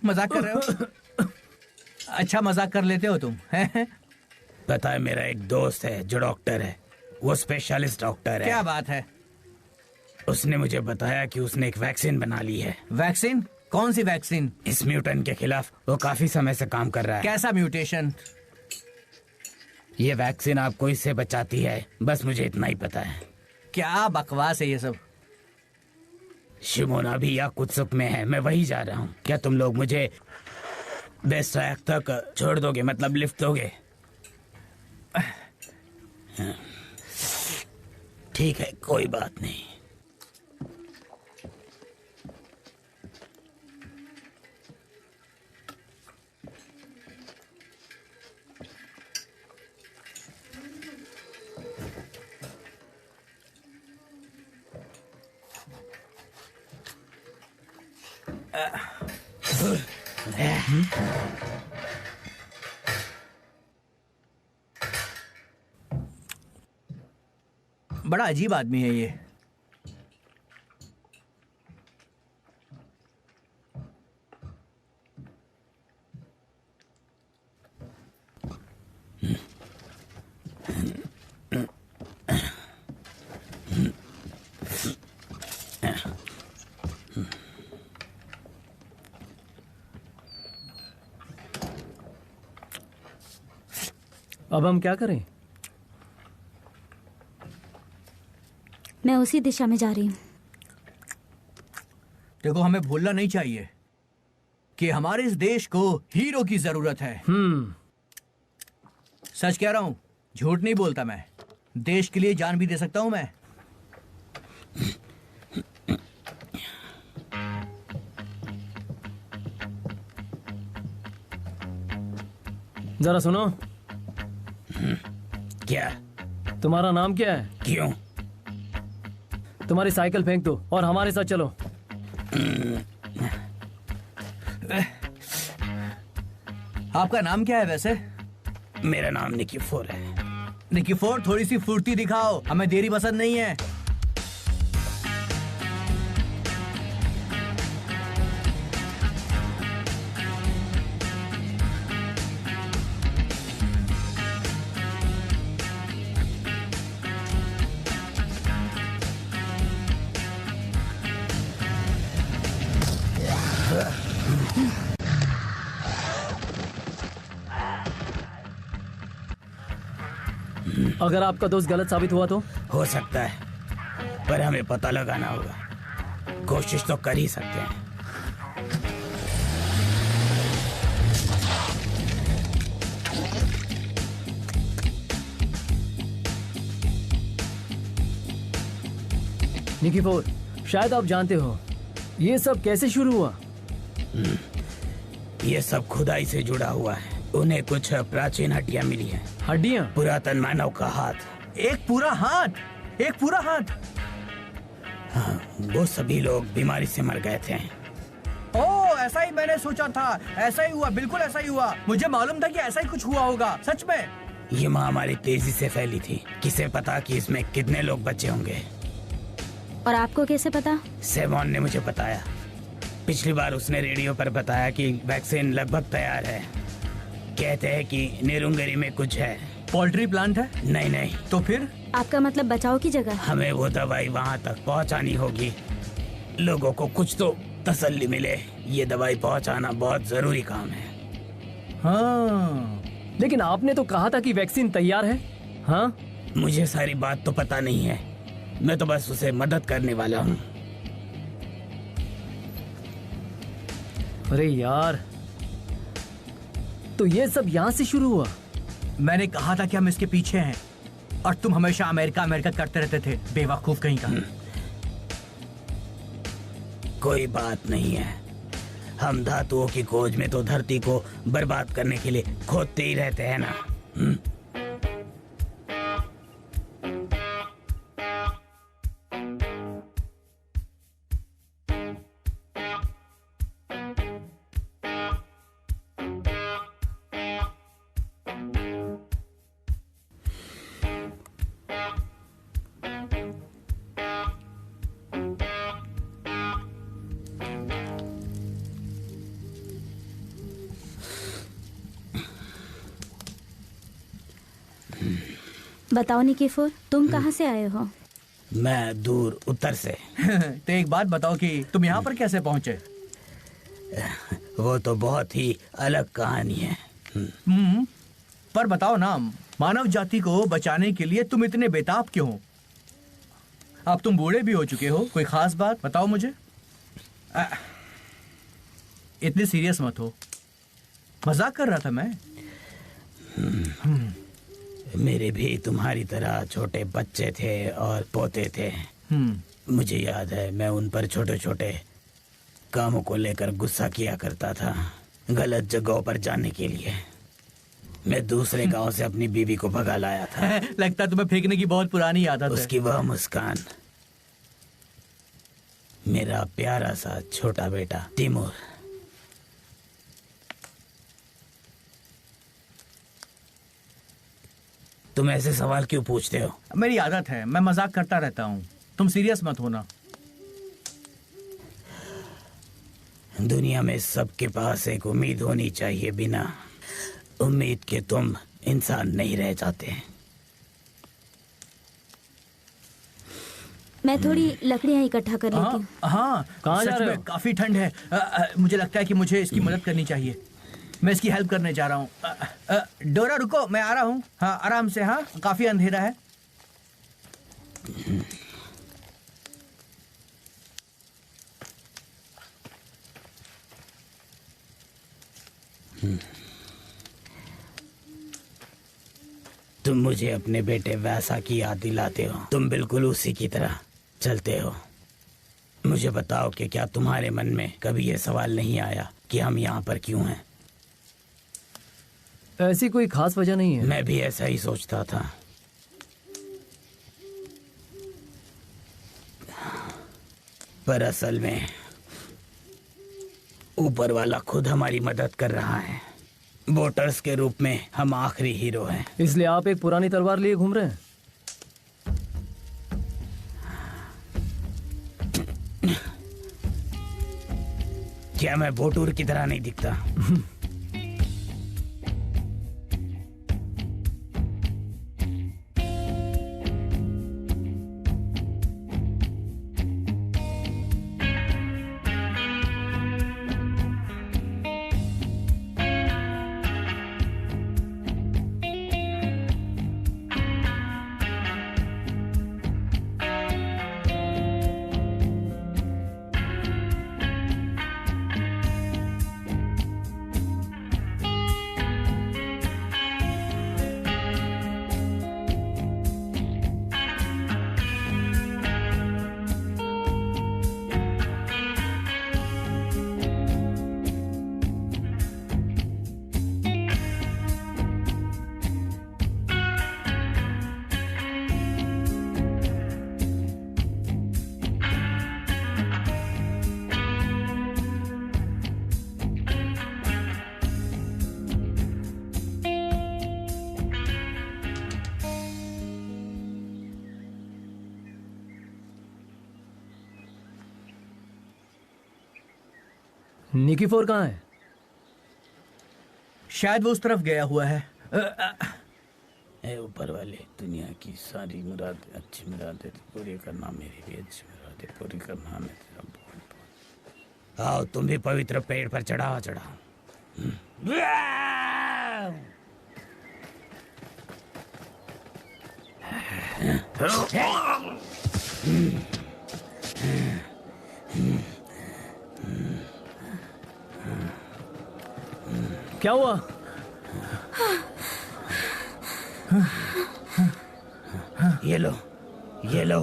मजाक कर रहे हो? अच्छा मजाक कर लेते हो तुम, हैं? पता है, मेरा एक दोस्त है जो डॉक्टर है, वो स्पेशलिस्ट डॉक्टर है। क्या बात है? उसने मुझे बताया कि उसने एक वैक्सीन बना ली है। वैक्सीन? कौन सी वैक्सीन? इस म्यूटेंट के खिलाफ वो काफी समय से काम कर रहा है। कैसा म्यूटेशन? ये वैक्सीन आपको इससे बचाती है, बस मुझे इतना ही पता है। क्या बकवास है ये सब। शिमोना भी या कुछ सुख में है, मैं वही जा रहा हूँ। क्या तुम लोग मुझे बेस्ट ट्रैक तक छोड़ दोगे, मतलब लिफ्ट दोगे? ठीक है, कोई बात नहीं। बड़ा अजीब आदमी है ये। अब हम क्या करें? मैं उसी दिशा में जा रही हूँ। देखो, हमें भूलना नहीं चाहिए कि हमारे इस देश को हीरो की जरूरत है। सच कह रहा हूँ, झूठ नहीं बोलता मैं। देश के लिए जान भी दे सकता हूँ मैं। जरा सुनो। क्या? तुम्हारा नाम क्या है? क्यों? तुम्हारी साइकिल फेंक दो और हमारे साथ चलो। आपका नाम क्या है वैसे? मेरा नाम निकीफोर है। निकीफोर, थोड़ी सी फुर्ती दिखाओ, हमें देरी पसंद नहीं है। अगर आपका दोस्त गलत साबित हुआ तो? हो सकता है, पर हमें पता लगाना होगा। कोशिश तो कर ही सकते हैं। निकीफोर, शायद आप जानते हो ये सब कैसे शुरू हुआ। ये सब खुदाई से जुड़ा हुआ है। उन्हें कुछ प्राचीन हड्डियां मिली हैं। हड्डियां? पुरातन मानव का हाथ। एक पूरा हाथ? एक पूरा हाथ? हाँ, वो सभी लोग बीमारी से मर गए थे। ओह, ऐसा ही मैंने सोचा था। ऐसा ही हुआ, बिल्कुल ऐसा ही हुआ। मुझे मालूम था कि ऐसा ही कुछ हुआ होगा, सच में। ये महामारी तेजी से फैली थी। किसे पता कि इसमें कितने लोग बचे होंगे। और आपको कैसे पता? सेमोन ने मुझे बताया। पिछली बार उसने रेडियो पर बताया कि वैक्सीन लगभग तैयार है। कहते हैं कि नेरुंगरी में कुछ है। पोल्ट्री प्लांट है? नहीं नहीं। तो फिर? आपका मतलब बचाव की जगह? हमें वो दवाई वहाँ तक पहुँचानी होगी। लोगों को कुछ तो तसल्ली मिले। ये दवाई पहुँचाना बहुत जरूरी काम है। हाँ, लेकिन आपने तो कहा था कि वैक्सीन तैयार है। हाँ, मुझे सारी बात तो पता नहीं है। मैं तो बस उसे मदद करने वाला हूँ। अरे यार, तो ये सब यहाँ से शुरू हुआ। मैंने कहा था कि हम इसके पीछे हैं और तुम हमेशा अमेरिका अमेरिका करते रहते थे, बेवकूफ कहीं का। कोई बात नहीं है, हम धातुओं की खोज में तो धरती को बर्बाद करने के लिए खोदते ही रहते हैं ना। बताओ निकीफोर, तुम कहाँ से आए हो? मैं दूर उत्तर से। तो एक बात बताओ कि तुम यहाँ पर कैसे पहुँचे? वो तो बहुत ही अलग कहानी है। पर बताओ ना, मानव जाति को बचाने के लिए तुम इतने बेताब क्यों हो? अब तुम बूढ़े भी हो चुके हो, कोई खास बात बताओ मुझे। इतने सीरियस मत हो, मजाक कर रहा था मैं। मेरे भी तुम्हारी तरह छोटे बच्चे थे और पोते थे। मुझे याद है, मैं उन पर छोटे छोटे कामों को लेकर गुस्सा किया करता था, गलत जगहों पर जाने के लिए। मैं दूसरे गांव से अपनी बीवी को भगा लाया था। लगता तुम्हें फेंकने की बहुत पुरानी आदत है। उसकी वह मुस्कान, मेरा प्यारा सा छोटा बेटा तिमूर। तुम ऐसे सवाल क्यों पूछते हो? मेरी आदत है, मैं मजाक करता रहता हूँ, तुम सीरियस मत होना। दुनिया में सबके पास एक उम्मीद होनी चाहिए, बिना उम्मीद के तुम इंसान नहीं रह जाते। मैं थोड़ी लकड़ियाँ इकट्ठा कर लेती हूँ। हाँ, कहाँ जा सच रहे में हो? काफी ठंड है। मुझे लगता है कि मुझे इसकी मदद करनी चाहिए। मैं इसकी हेल्प करने जा रहा हूँ। डोरा रुको, मैं आ रहा हूँ। हाँ, आराम से। हाँ, काफी अंधेरा है। तुम मुझे अपने बेटे वैसा की याद दिलाते हो। तुम बिल्कुल उसी की तरह चलते हो। मुझे बताओ कि क्या तुम्हारे मन में कभी ये सवाल नहीं आया कि हम यहाँ पर क्यों हैं? ऐसी कोई खास वजह नहीं है। मैं भी ऐसा ही सोचता था, पर असल में ऊपर वाला खुद हमारी मदद कर रहा है। वोटर्स के रूप में हम आखिरी हीरो हैं। इसलिए आप एक पुरानी तलवार लिए घूम रहे हैं? क्या मैं बोटूर की तरह नहीं दिखता? निकीफोर कहाँ है? शायद वो उस तरफ गया हुआ है। ए ऊपर वाले, दुनिया की सारी मुराद अच्छी मुरादें पूरी करना, मेरी भी अच्छी मुरादें पूरी करना। मैं तेरा बहुत आओ, तुम भी पवित्र पेड़ पर चढ़ाओ। क्या हुआ? ये लो, ये लो।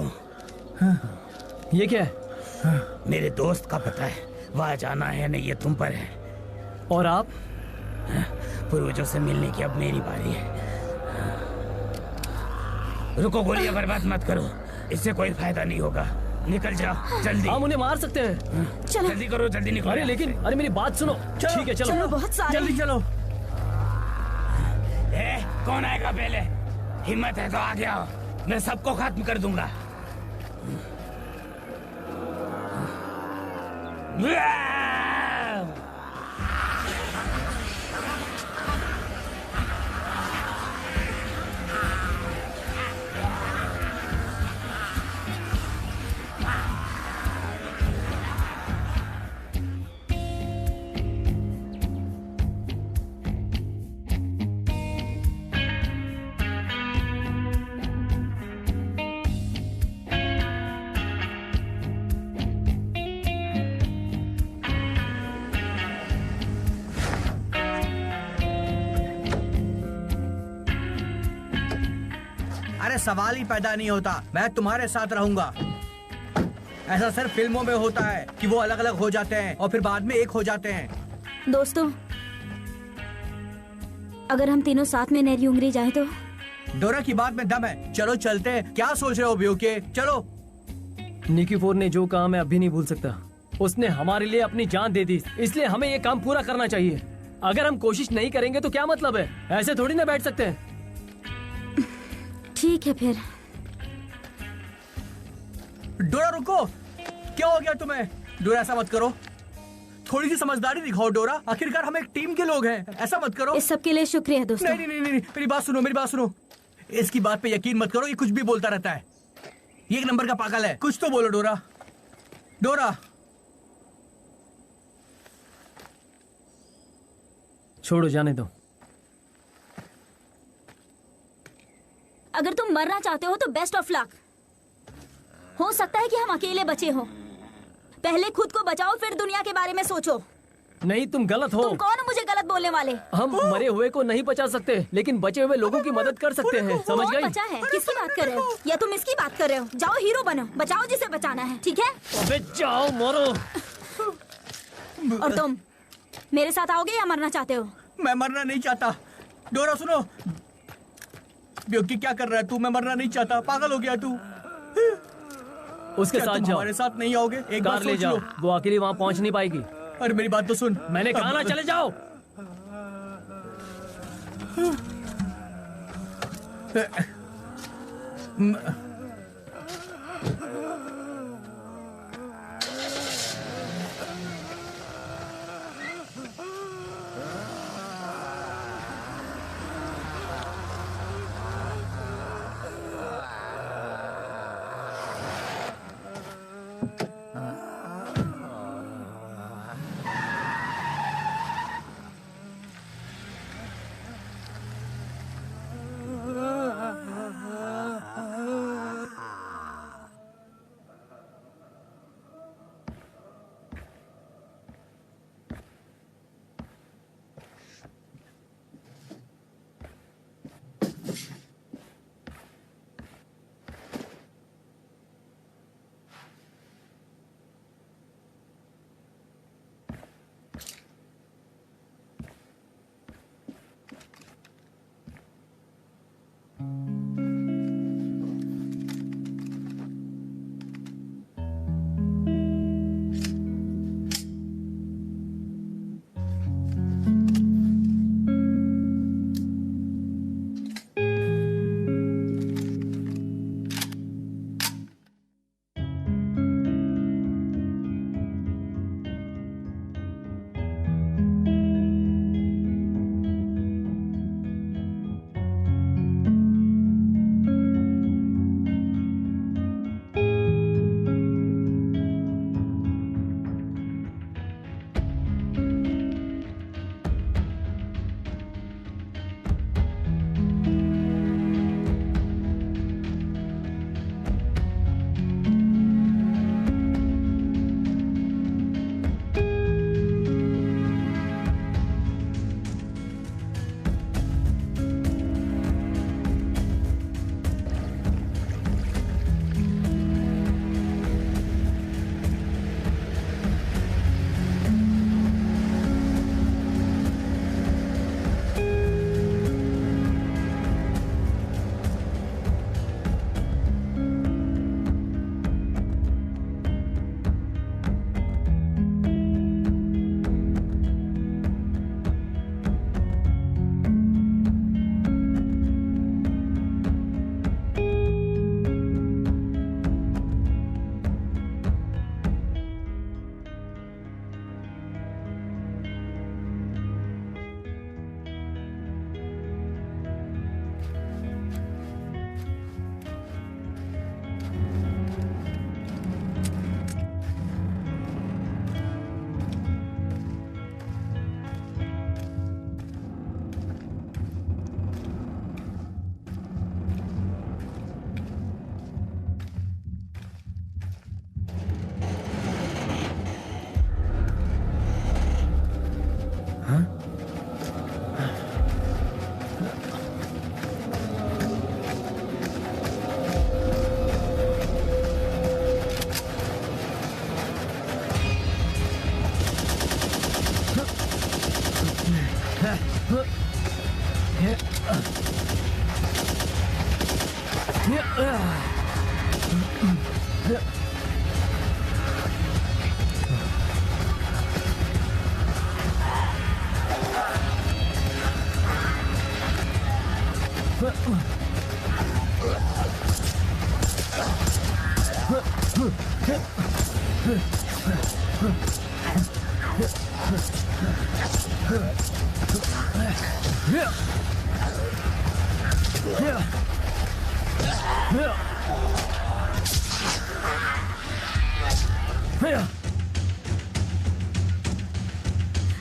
ये क्या है? मेरे दोस्त का पता है, वहाँ जाना है नहीं, ये तुम पर है। और आप? पूर्वजों से मिलने की अब मेरी बारी है। रुको, गोलियां बर्बाद मत करो, इससे कोई फायदा नहीं होगा। निकल जाओ जल्दी। हम उन्हें मार सकते हैं। चलो जल्दी करो, जल्दी निकलो। अरे लेकिन, अरे मेरी बात सुनो। ठीक है चलो। चलो, बहुत सारे जल्दी चलो। कौन आएगा पहले? हिम्मत है तो आगे आओ, मैं सबको खत्म कर दूंगा। अरे सवाल ही पैदा नहीं होता, मैं तुम्हारे साथ रहूंगा। ऐसा सिर्फ फिल्मों में होता है कि वो अलग अलग हो जाते हैं और फिर बाद में एक हो जाते हैं। दोस्तों, अगर हम तीनों साथ में नहरी उंगरी जाए तो? डोरा की बात में दम है, चलो चलते हैं। क्या सोच रहे हो ब्यूके? चलो। निकीफोर ने जो कहा मैं अभी नहीं भूल सकता। उसने हमारे लिए अपनी जान दे दी, इसलिए हमें ये काम पूरा करना चाहिए। अगर हम कोशिश नहीं करेंगे तो क्या मतलब है? ऐसे थोड़ी ना बैठ सकते हैं। ठीक है फिर। डोरा रुको, क्या हो गया तुम्हें? डोरा ऐसा मत करो, थोड़ी सी समझदारी दिखाओ डोरा, आखिरकार हम एक टीम के लोग हैं, ऐसा मत करो। इस सब के लिए शुक्रिया दोस्तों। नहीं नहीं नहीं नहीं, मेरी बात सुनो, मेरी बात सुनो। इसकी बात पे यकीन मत करो, ये कुछ भी बोलता रहता है। ये एक नंबर का पागल है। कुछ तो बोलो डोरा। डोरा छोड़ो, जाने दो। अगर तुम मरना चाहते हो तो बेस्ट ऑफ लक। हो सकता है कि हम अकेले बचे हो। पहले खुद को बचाओ, फिर दुनिया के बारे में सोचो। नहीं, तुम गलत हो। तुम कौन हो मुझे गलत बोलने वाले? हम मरे हुए को नहीं बचा सकते, लेकिन बचे हुए लोगों की मदद कर सकते हैं। समझ कौन गई? बचा है? किसकी बात कर रहे हो? या तुम इसकी बात कर रहे हो? जाओ हीरो बनो, बचाओ जिसे बचाना है, ठीक है? अबे जाओ, मरो। और तुम मेरे साथ आओगे या मरना चाहते हो? मैं मरना नहीं चाहता। डोरा सुनो, ब्यूकी क्या कर रहा है तू? मैं मरना नहीं चाहता, पागल हो गया तू। उसके क्या साथ तुम जाओ, हमारे साथ नहीं आओगे? एक बार कार ले सोच जाओ। लो। वो अकेली वहाँ पहुँच नहीं पाएगी। अरे मेरी बात तो सुन। मैंने कहा ना, चले जाओ।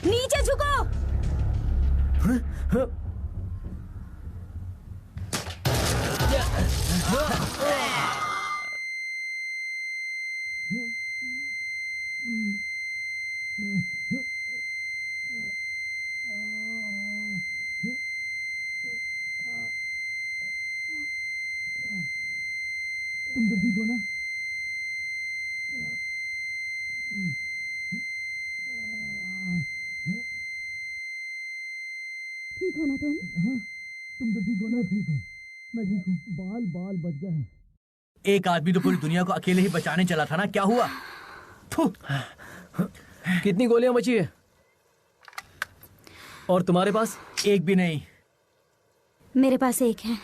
नीचे झुको। तुम तो ठीक हो ना? ठीक हो ना तुम? हाँ, तुम तो ठीक हो ना? ठीक हो, मैं ठीक हूँ। बाल बाल बच गए। एक आदमी तो पूरी दुनिया को अकेले ही बचाने चला था ना, क्या हुआ? थू। कितनी गोलियां बची है? और तुम्हारे पास? एक भी नहीं। मेरे पास एक है।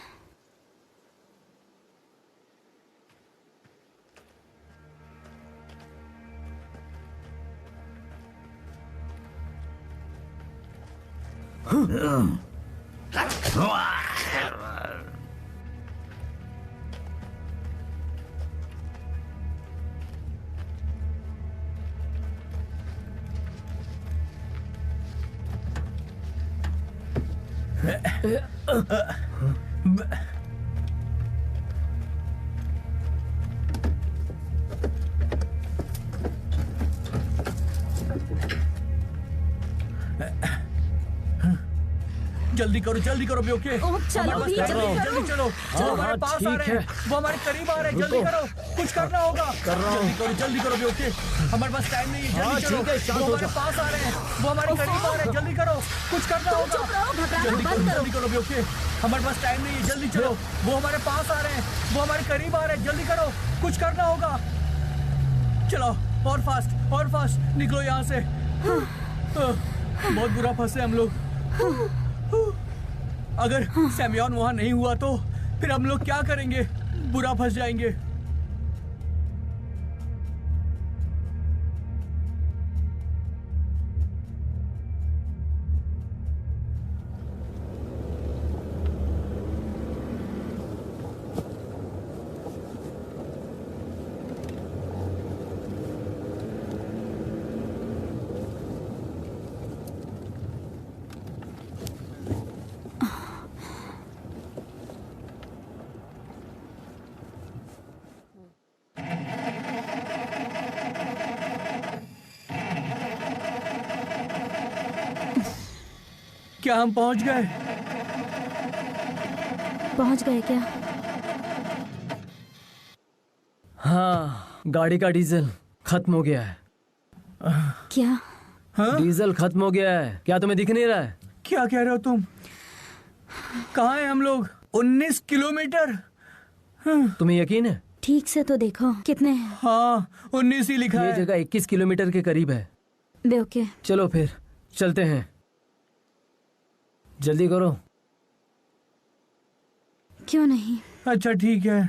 जल्दी करो भी, ओके? ओह, चलो भी, जल्दी करो। जल्दी चलो, वो हमारे पास आ रहे हैं, वो हमारे करीब आ रहे हैं, जल्दी करो, कुछ करना होगा। जल्दी करो भी, ओके? हमारे पास टाइम नहीं है, जल्दी चलो, वो हमारे पास आ रहे हैं, वो हमारे करीब आ रहे हैं, जल्दी करो, कुछ करना होगा। चुप रहो, घबराना बंद करो। जल्दी करो भी, ओके? हमारे पास टाइम नहीं है, जल्दी चलो, वो हमारे पास आ रहे हैं, वो हमारे करीब आ रहे हैं, जल्दी करो, कुछ करना होगा। चलो, और फास्ट निकलो यहाँ से। बहुत बुरा फंसे हम लोग। अगर सैमयॉन वहां नहीं हुआ तो फिर हम लोग क्या करेंगे? बुरा फंस जाएंगे। क्या हम पहुंच गए? पहुंच गए क्या? हाँ, गाड़ी का डीजल खत्म हो गया है। क्या? डीजल खत्म हो गया है। क्या तुम्हें दिख नहीं रहा है? क्या कह रहे हो तुम? कहाँ हैं हम लोग? 19 किलोमीटर। तुम्हें यकीन है? ठीक से तो देखो कितने हैं। हाँ, 19 ही लिखा ये है। जगह 21 किलोमीटर के करीब है। बेओके। चलो फिर चलते हैं, जल्दी करो। क्यों नहीं? अच्छा ठीक है।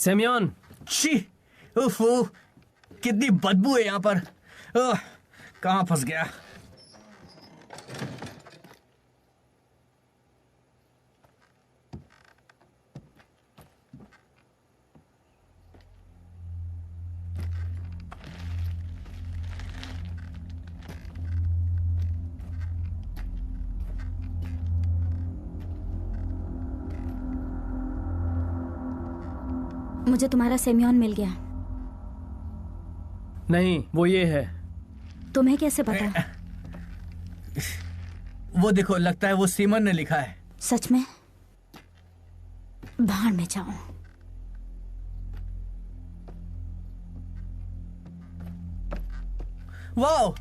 सेमियोन, छी, उफ, कितनी बदबू है यहाँ पर। कहाँ फंस गया। मुझे तुम्हारा सेमियोन मिल गया। नहीं, वो ये है। तुम्हें कैसे पता? वो देखो, लगता है वो सीमन ने लिखा है। सच में? भाड़ में जाओ। वाओ,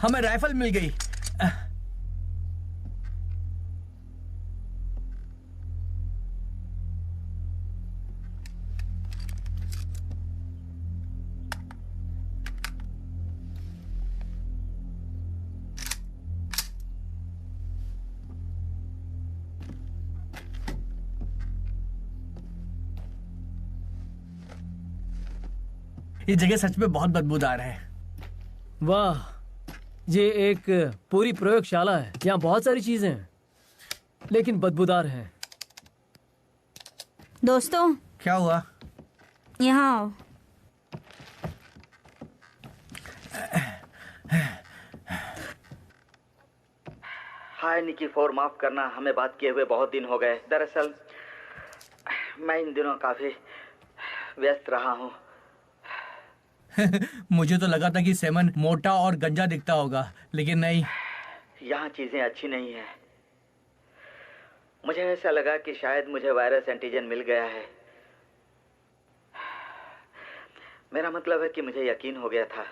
हमें राइफल मिल गई। ये जगह सच में बहुत बदबूदार है। वाह, ये एक पूरी प्रयोगशाला है। यहाँ बहुत सारी चीजें हैं, लेकिन बदबूदार हैं। दोस्तों, क्या हुआ? यहाँ आओ। हाय निकी फोर, माफ करना, हमें बात किए हुए बहुत दिन हो गए। दरअसल मैं इन दिनों काफी व्यस्त रहा हूँ। मुझे तो लगा था कि सेमन मोटा और गंजा दिखता होगा, लेकिन नहीं। यहाँ चीजें अच्छी नहीं है। मुझे ऐसा लगा कि शायद मुझे वायरस एंटीजन मिल गया है। मेरा मतलब है कि मुझे यकीन हो गया था,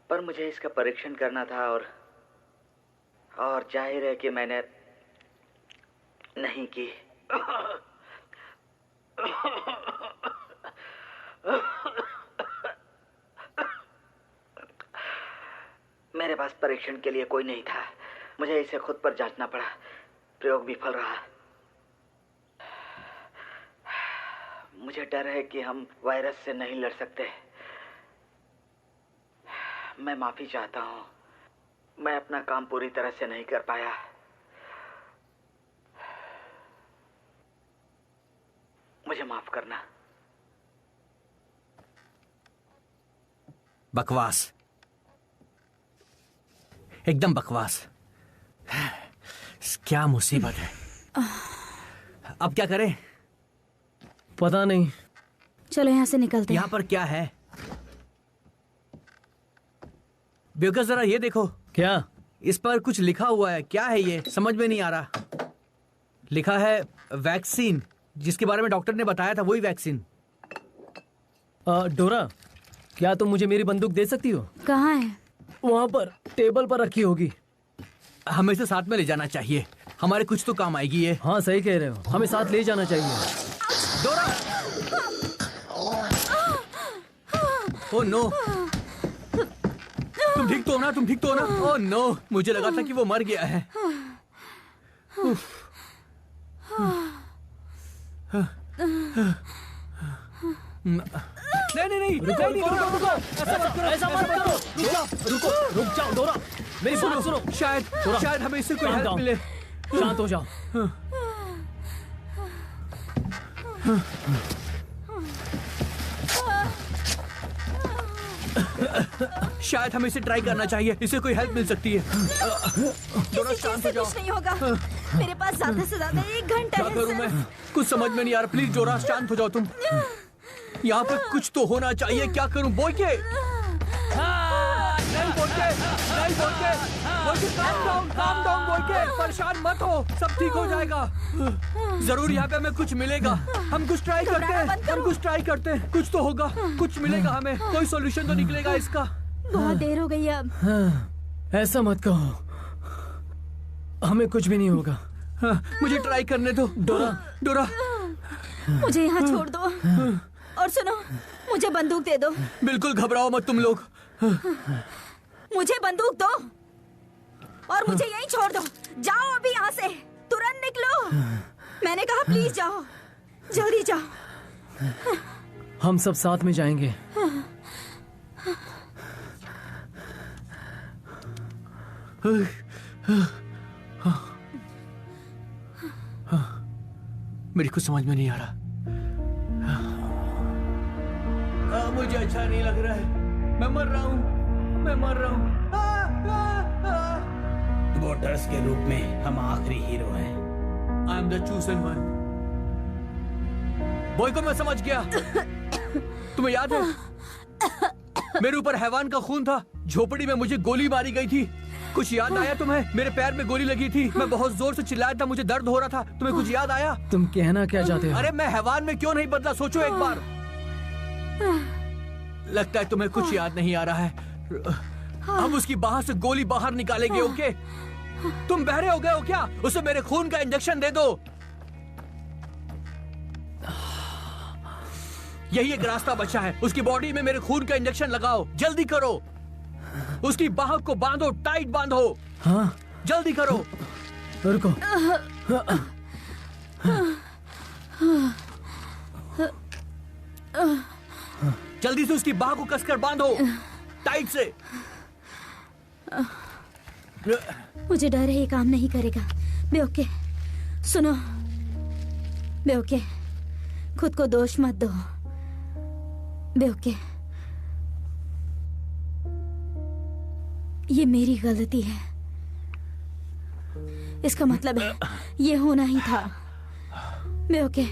पर मुझे इसका परीक्षण करना था और जाहिर है कि मैंने नहीं की। मेरे पास परीक्षण के लिए कोई नहीं था। मुझे इसे खुद पर जांचना पड़ा। प्रयोग विफल रहा। मुझे डर है कि हम वायरस से नहीं लड़ सकते। मैं माफी चाहता हूँ। मैं अपना काम पूरी तरह से नहीं कर पाया। मुझे माफ करना। बकवास, एकदम बकवास। क्या मुसीबत है। अब क्या करें? पता नहीं। चलो यहाँ से निकलते हैं। यहाँ पर क्या है? बेवकूफ, जरा ये देखो। क्या? इस पर कुछ लिखा हुआ है। क्या है ये? समझ में नहीं आ रहा। लिखा है वैक्सीन, जिसके बारे में डॉक्टर ने बताया था, वही वैक्सीन। डोरा, क्या तुम मुझे मेरी बंदूक दे सकती हो? कहाँ है? वहां पर टेबल पर रखी होगी। हमें इसे साथ में ले जाना चाहिए। हमारे कुछ तो काम आएगी ये। हाँ, सही कह रहे हो, हमें साथ ले जाना चाहिए। डोरा! Oh no! तुम ठीक तो हो ना? तुम ठीक तो हो ना? Oh no! मुझे लगा था कि वो मर गया है। नहीं, रुक जाओ डोरा, मेरी बात सुनो। शायद हमें इससे कोई हेल्प मिले। शांत हो जाओ। शायद हमें इसे ट्राई करना चाहिए। इसे कोई हेल्प मिल सकती है। किसी चीज से कुछ नहीं होगा। मेरे पास ज्यादा से ज्यादा 1 घंटा क्या है। करूं मैं? कुछ समझ में नहीं आ रहा। प्लीज डोरा, शांत हो जाओ तुम। यहाँ पे कुछ तो होना चाहिए। क्या करूं? बोल के काम डाउन बोल के। परेशान मत हो, सब ठीक हो जाएगा। जरूर यहाँ पे हमें कुछ मिलेगा। हम कुछ ट्राई करते हैं। कुछ तो होगा, कुछ मिलेगा हमें। कोई सॉल्यूशन तो निकलेगा इसका। बहुत देर हो गई अब। ऐसा मत कहो, हमें कुछ भी नहीं होगा। मुझे ट्राई करने दो। डोरा, मुझे यहाँ छोड़ दो और सुनो, मुझे बंदूक दे दो। बिल्कुल घबराओ मत तुम लोग। मुझे बंदूक दो और मुझे यहीं छोड़ दो। जाओ अभी यहाँ से। तुरंत निकलो। मैंने कहा प्लीज जाओ, जल्दी जाओ। हम सब साथ में जाएंगे। मेरी कुछ समझ में नहीं आ रहा। मुझे अच्छा नहीं लग रहा है। मैं मर रहा हूँ, मैं मर रहा हूँ। वोटर्स के रूप में हम आखिरी हीरो हैं। I am the chosen one. Boy को मैं समझ गया। तुम्हें याद है मेरे ऊपर हैवान का खून था, झोपड़ी में मुझे गोली मारी गई थी। कुछ याद आया तुम्हें? मेरे पैर में गोली लगी थी, मैं बहुत जोर से चिल्लाया था, मुझे दर्द हो रहा था। तुम्हें कुछ याद आया? तुम कहना क्या चाहते हो? अरे मैं हैवान में क्यों नहीं बदला, सोचो एक बार। लगता है तुम्हें कुछ याद नहीं आ रहा है। हम उसकी बाहर से गोली बाहर निकालेंगे, ओके? तुम बहरे हो गए हो क्या? उसे मेरे खून का इंजेक्शन दे दो। यही एक रास्ता बचा है। उसकी बॉडी में मेरे खून का इंजेक्शन लगाओ, जल्दी करो। उसकी बाह को बांधो, टाइट बांधो। हाँ, जल्दी करो। रुको। जल्दी से उसकी बाह को कसकर बांधो, टाइट से। मुझे डर है ये काम नहीं करेगा। बेओके, सुनो बेओके, खुद को दोष मत दो बेओके। ये मेरी गलती है, इसका मतलब है ये होना ही था बेओके।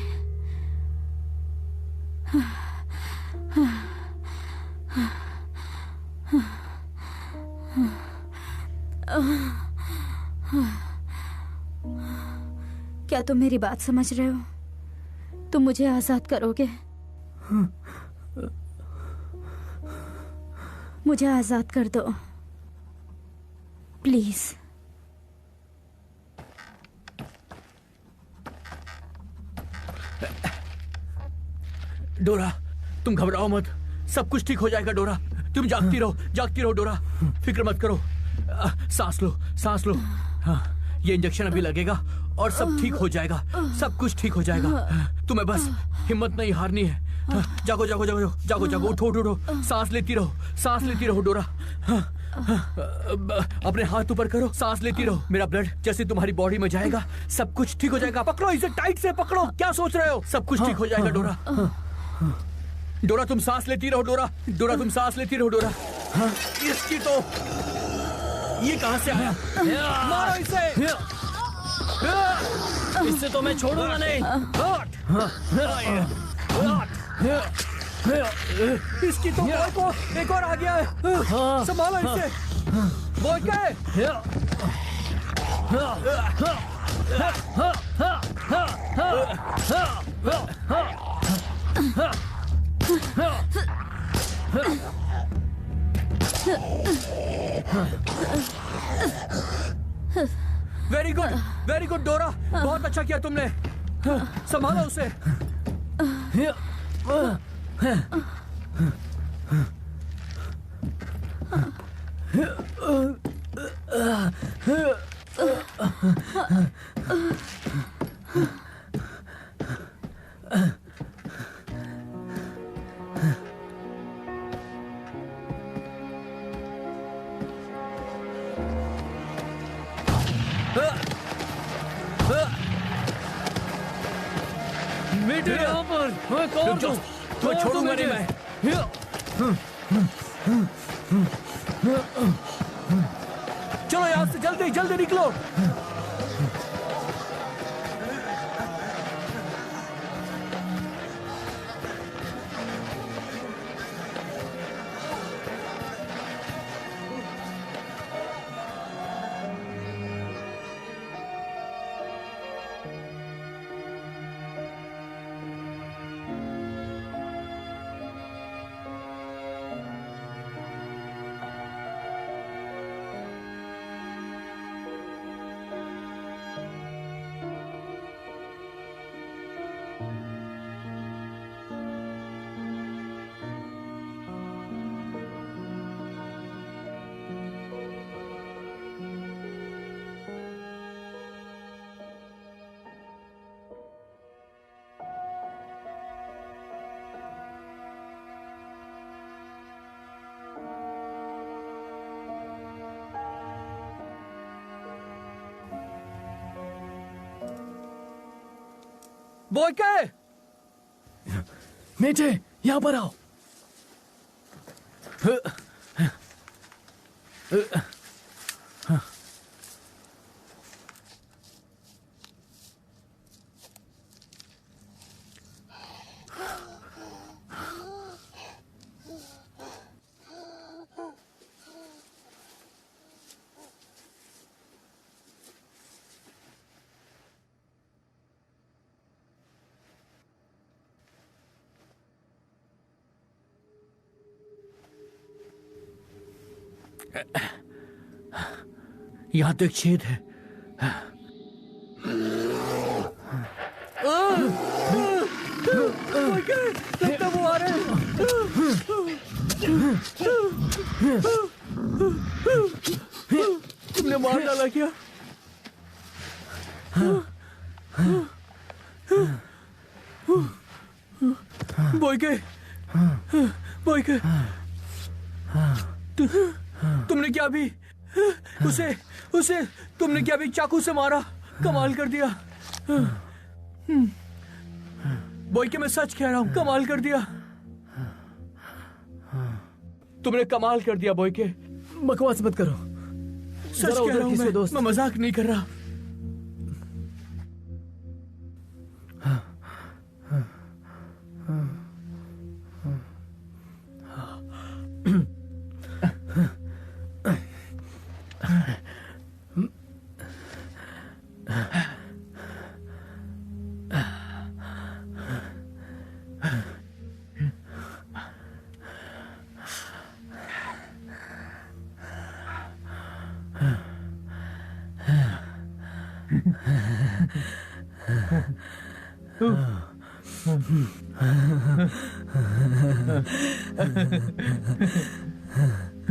क्या तुम मेरी बात समझ रहे हो? तुम मुझे आजाद करोगे? मुझे आजाद कर दो प्लीज। डोरा, तुम घबराओ मत, सब कुछ ठीक हो जाएगा। डोरा, तुम जागती रहो डोरा, फिक्र मत करो। सांस लो, सांस लो। हाँ, ये इंजेक्शन अभी लगेगा और सब ठीक हो जाएगा, सब कुछ ठीक हो जाएगा। तुम्हें बस हिम्मत नहीं हारनी है। जागो जागो जागो जागो जागो, उठो उठो उठो, सांस लेती रहो डोरा। अपने हाथ ऊपर करो, सांस लेती रहो। मेरा ब्लड जैसे तुम्हारी बॉडी में जाएगा सब कुछ ठीक हो जाएगा। पकड़ो इसे, टाइट से पकड़ो। क्या सोच रहे हो? सब कुछ ठीक हो जाएगा डोरा। डोरा तुम सांस लेती रहो डोरा, डोरा तुम सांस लेती रहो डोरा। इसकी तो ये कहां से आया? मारो इसे। इससे तो मैं छोड़ूंगा नहीं। इसकी तो बॉय को एक और आ गया है। संभालो इसे। बॉय क्या है? वेरी गुड डोरा, बहुत अच्छा किया तुमने। संभालो उसे। मीटर यहाँ पर। मैं कौन हूँ? तो छोड़ूंगा नहीं मैं। चलो यहाँ से जल्दी जल्दी निकलो। बोयके, मेटे, यहाँ पर आओ। यहाँ तो एक छेद है। लगता वो आ रहे हैं। तुमने मार डाला क्या? बोयके, बोयके, तुमने क्या भी उसे तुमने क्या भी चाकू से मारा? कमाल कर दिया। बोयके, मैं सच कह रहा हूं, कमाल कर दिया। तुमने कमाल कर दिया बोयके। बकवास मत करो। सच जरा कह उधर रहा हूं खींचो दोस्त। मैं मजाक नहीं कर रहा।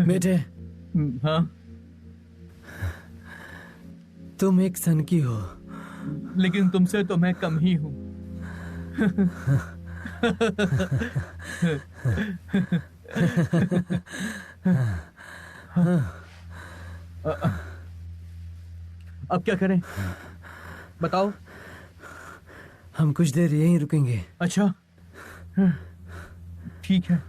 बेटे, हाँ, तुम एक सन की हो। लेकिन तुमसे तो मैं कम ही हूं। अब क्या करें? बताओ। हम कुछ देर यहीं रुकेंगे। अच्छा, ठीक है।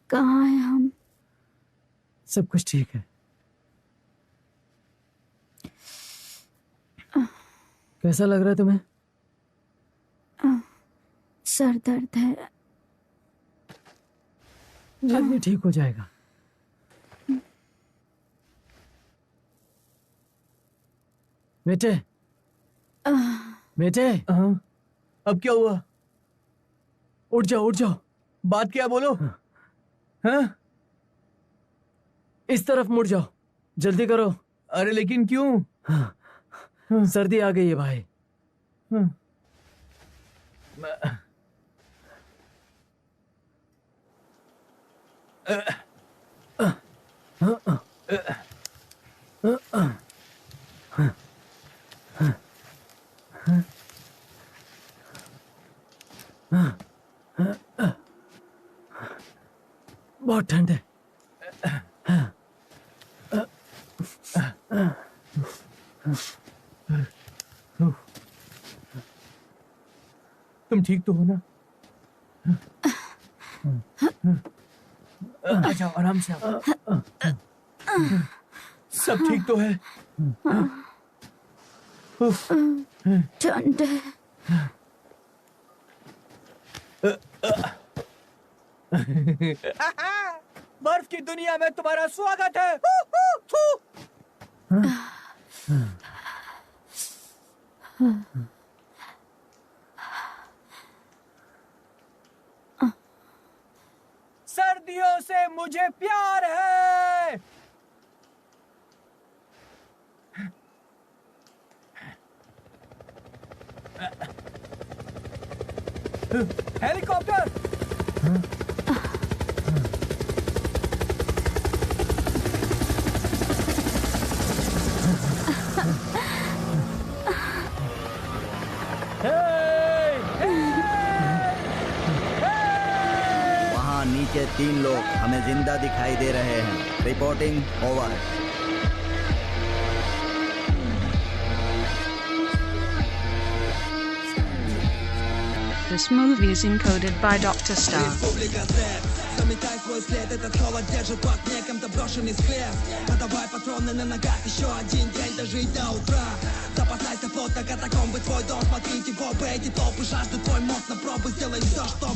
कहाँ हैं हम? सब कुछ ठीक है। कैसा लग रहा है तुम्हें? सर दर्द है। जल्दी ठीक हो जाएगा। बेटे, बेटे, हाँ, अब क्या हुआ? उठ जाओ, उठ जाओ। बात क्या, बोलो। हाँ? इस तरफ मुड़ जाओ, जल्दी करो। अरे लेकिन क्यों? सर्दी आ गई है भाई। बहुत ठंड है। तुम ठीक तो हो ना? आ जाओ, आराम से आओ। सब ठीक तो है? ठंड है। बर्फ की दुनिया में तुम्हारा स्वागत है। सदियों से मुझे प्यार है। हेलीकॉप्टर। वहाँ नीचे 3 लोग हमें जिंदा दिखाई दे रहे हैं। Reporting over. This movie is encoded by Dr. Star. Республика Z. Заметай свой след, этот холод держит по неком-то брошенный склеп. Подавай патроны на ногах, еще один день дожить до утра. Запасайся фото, катакомбы твой дом, смотрите в оба эти толпы, жаждут твой мозг на пробу, сделай все, что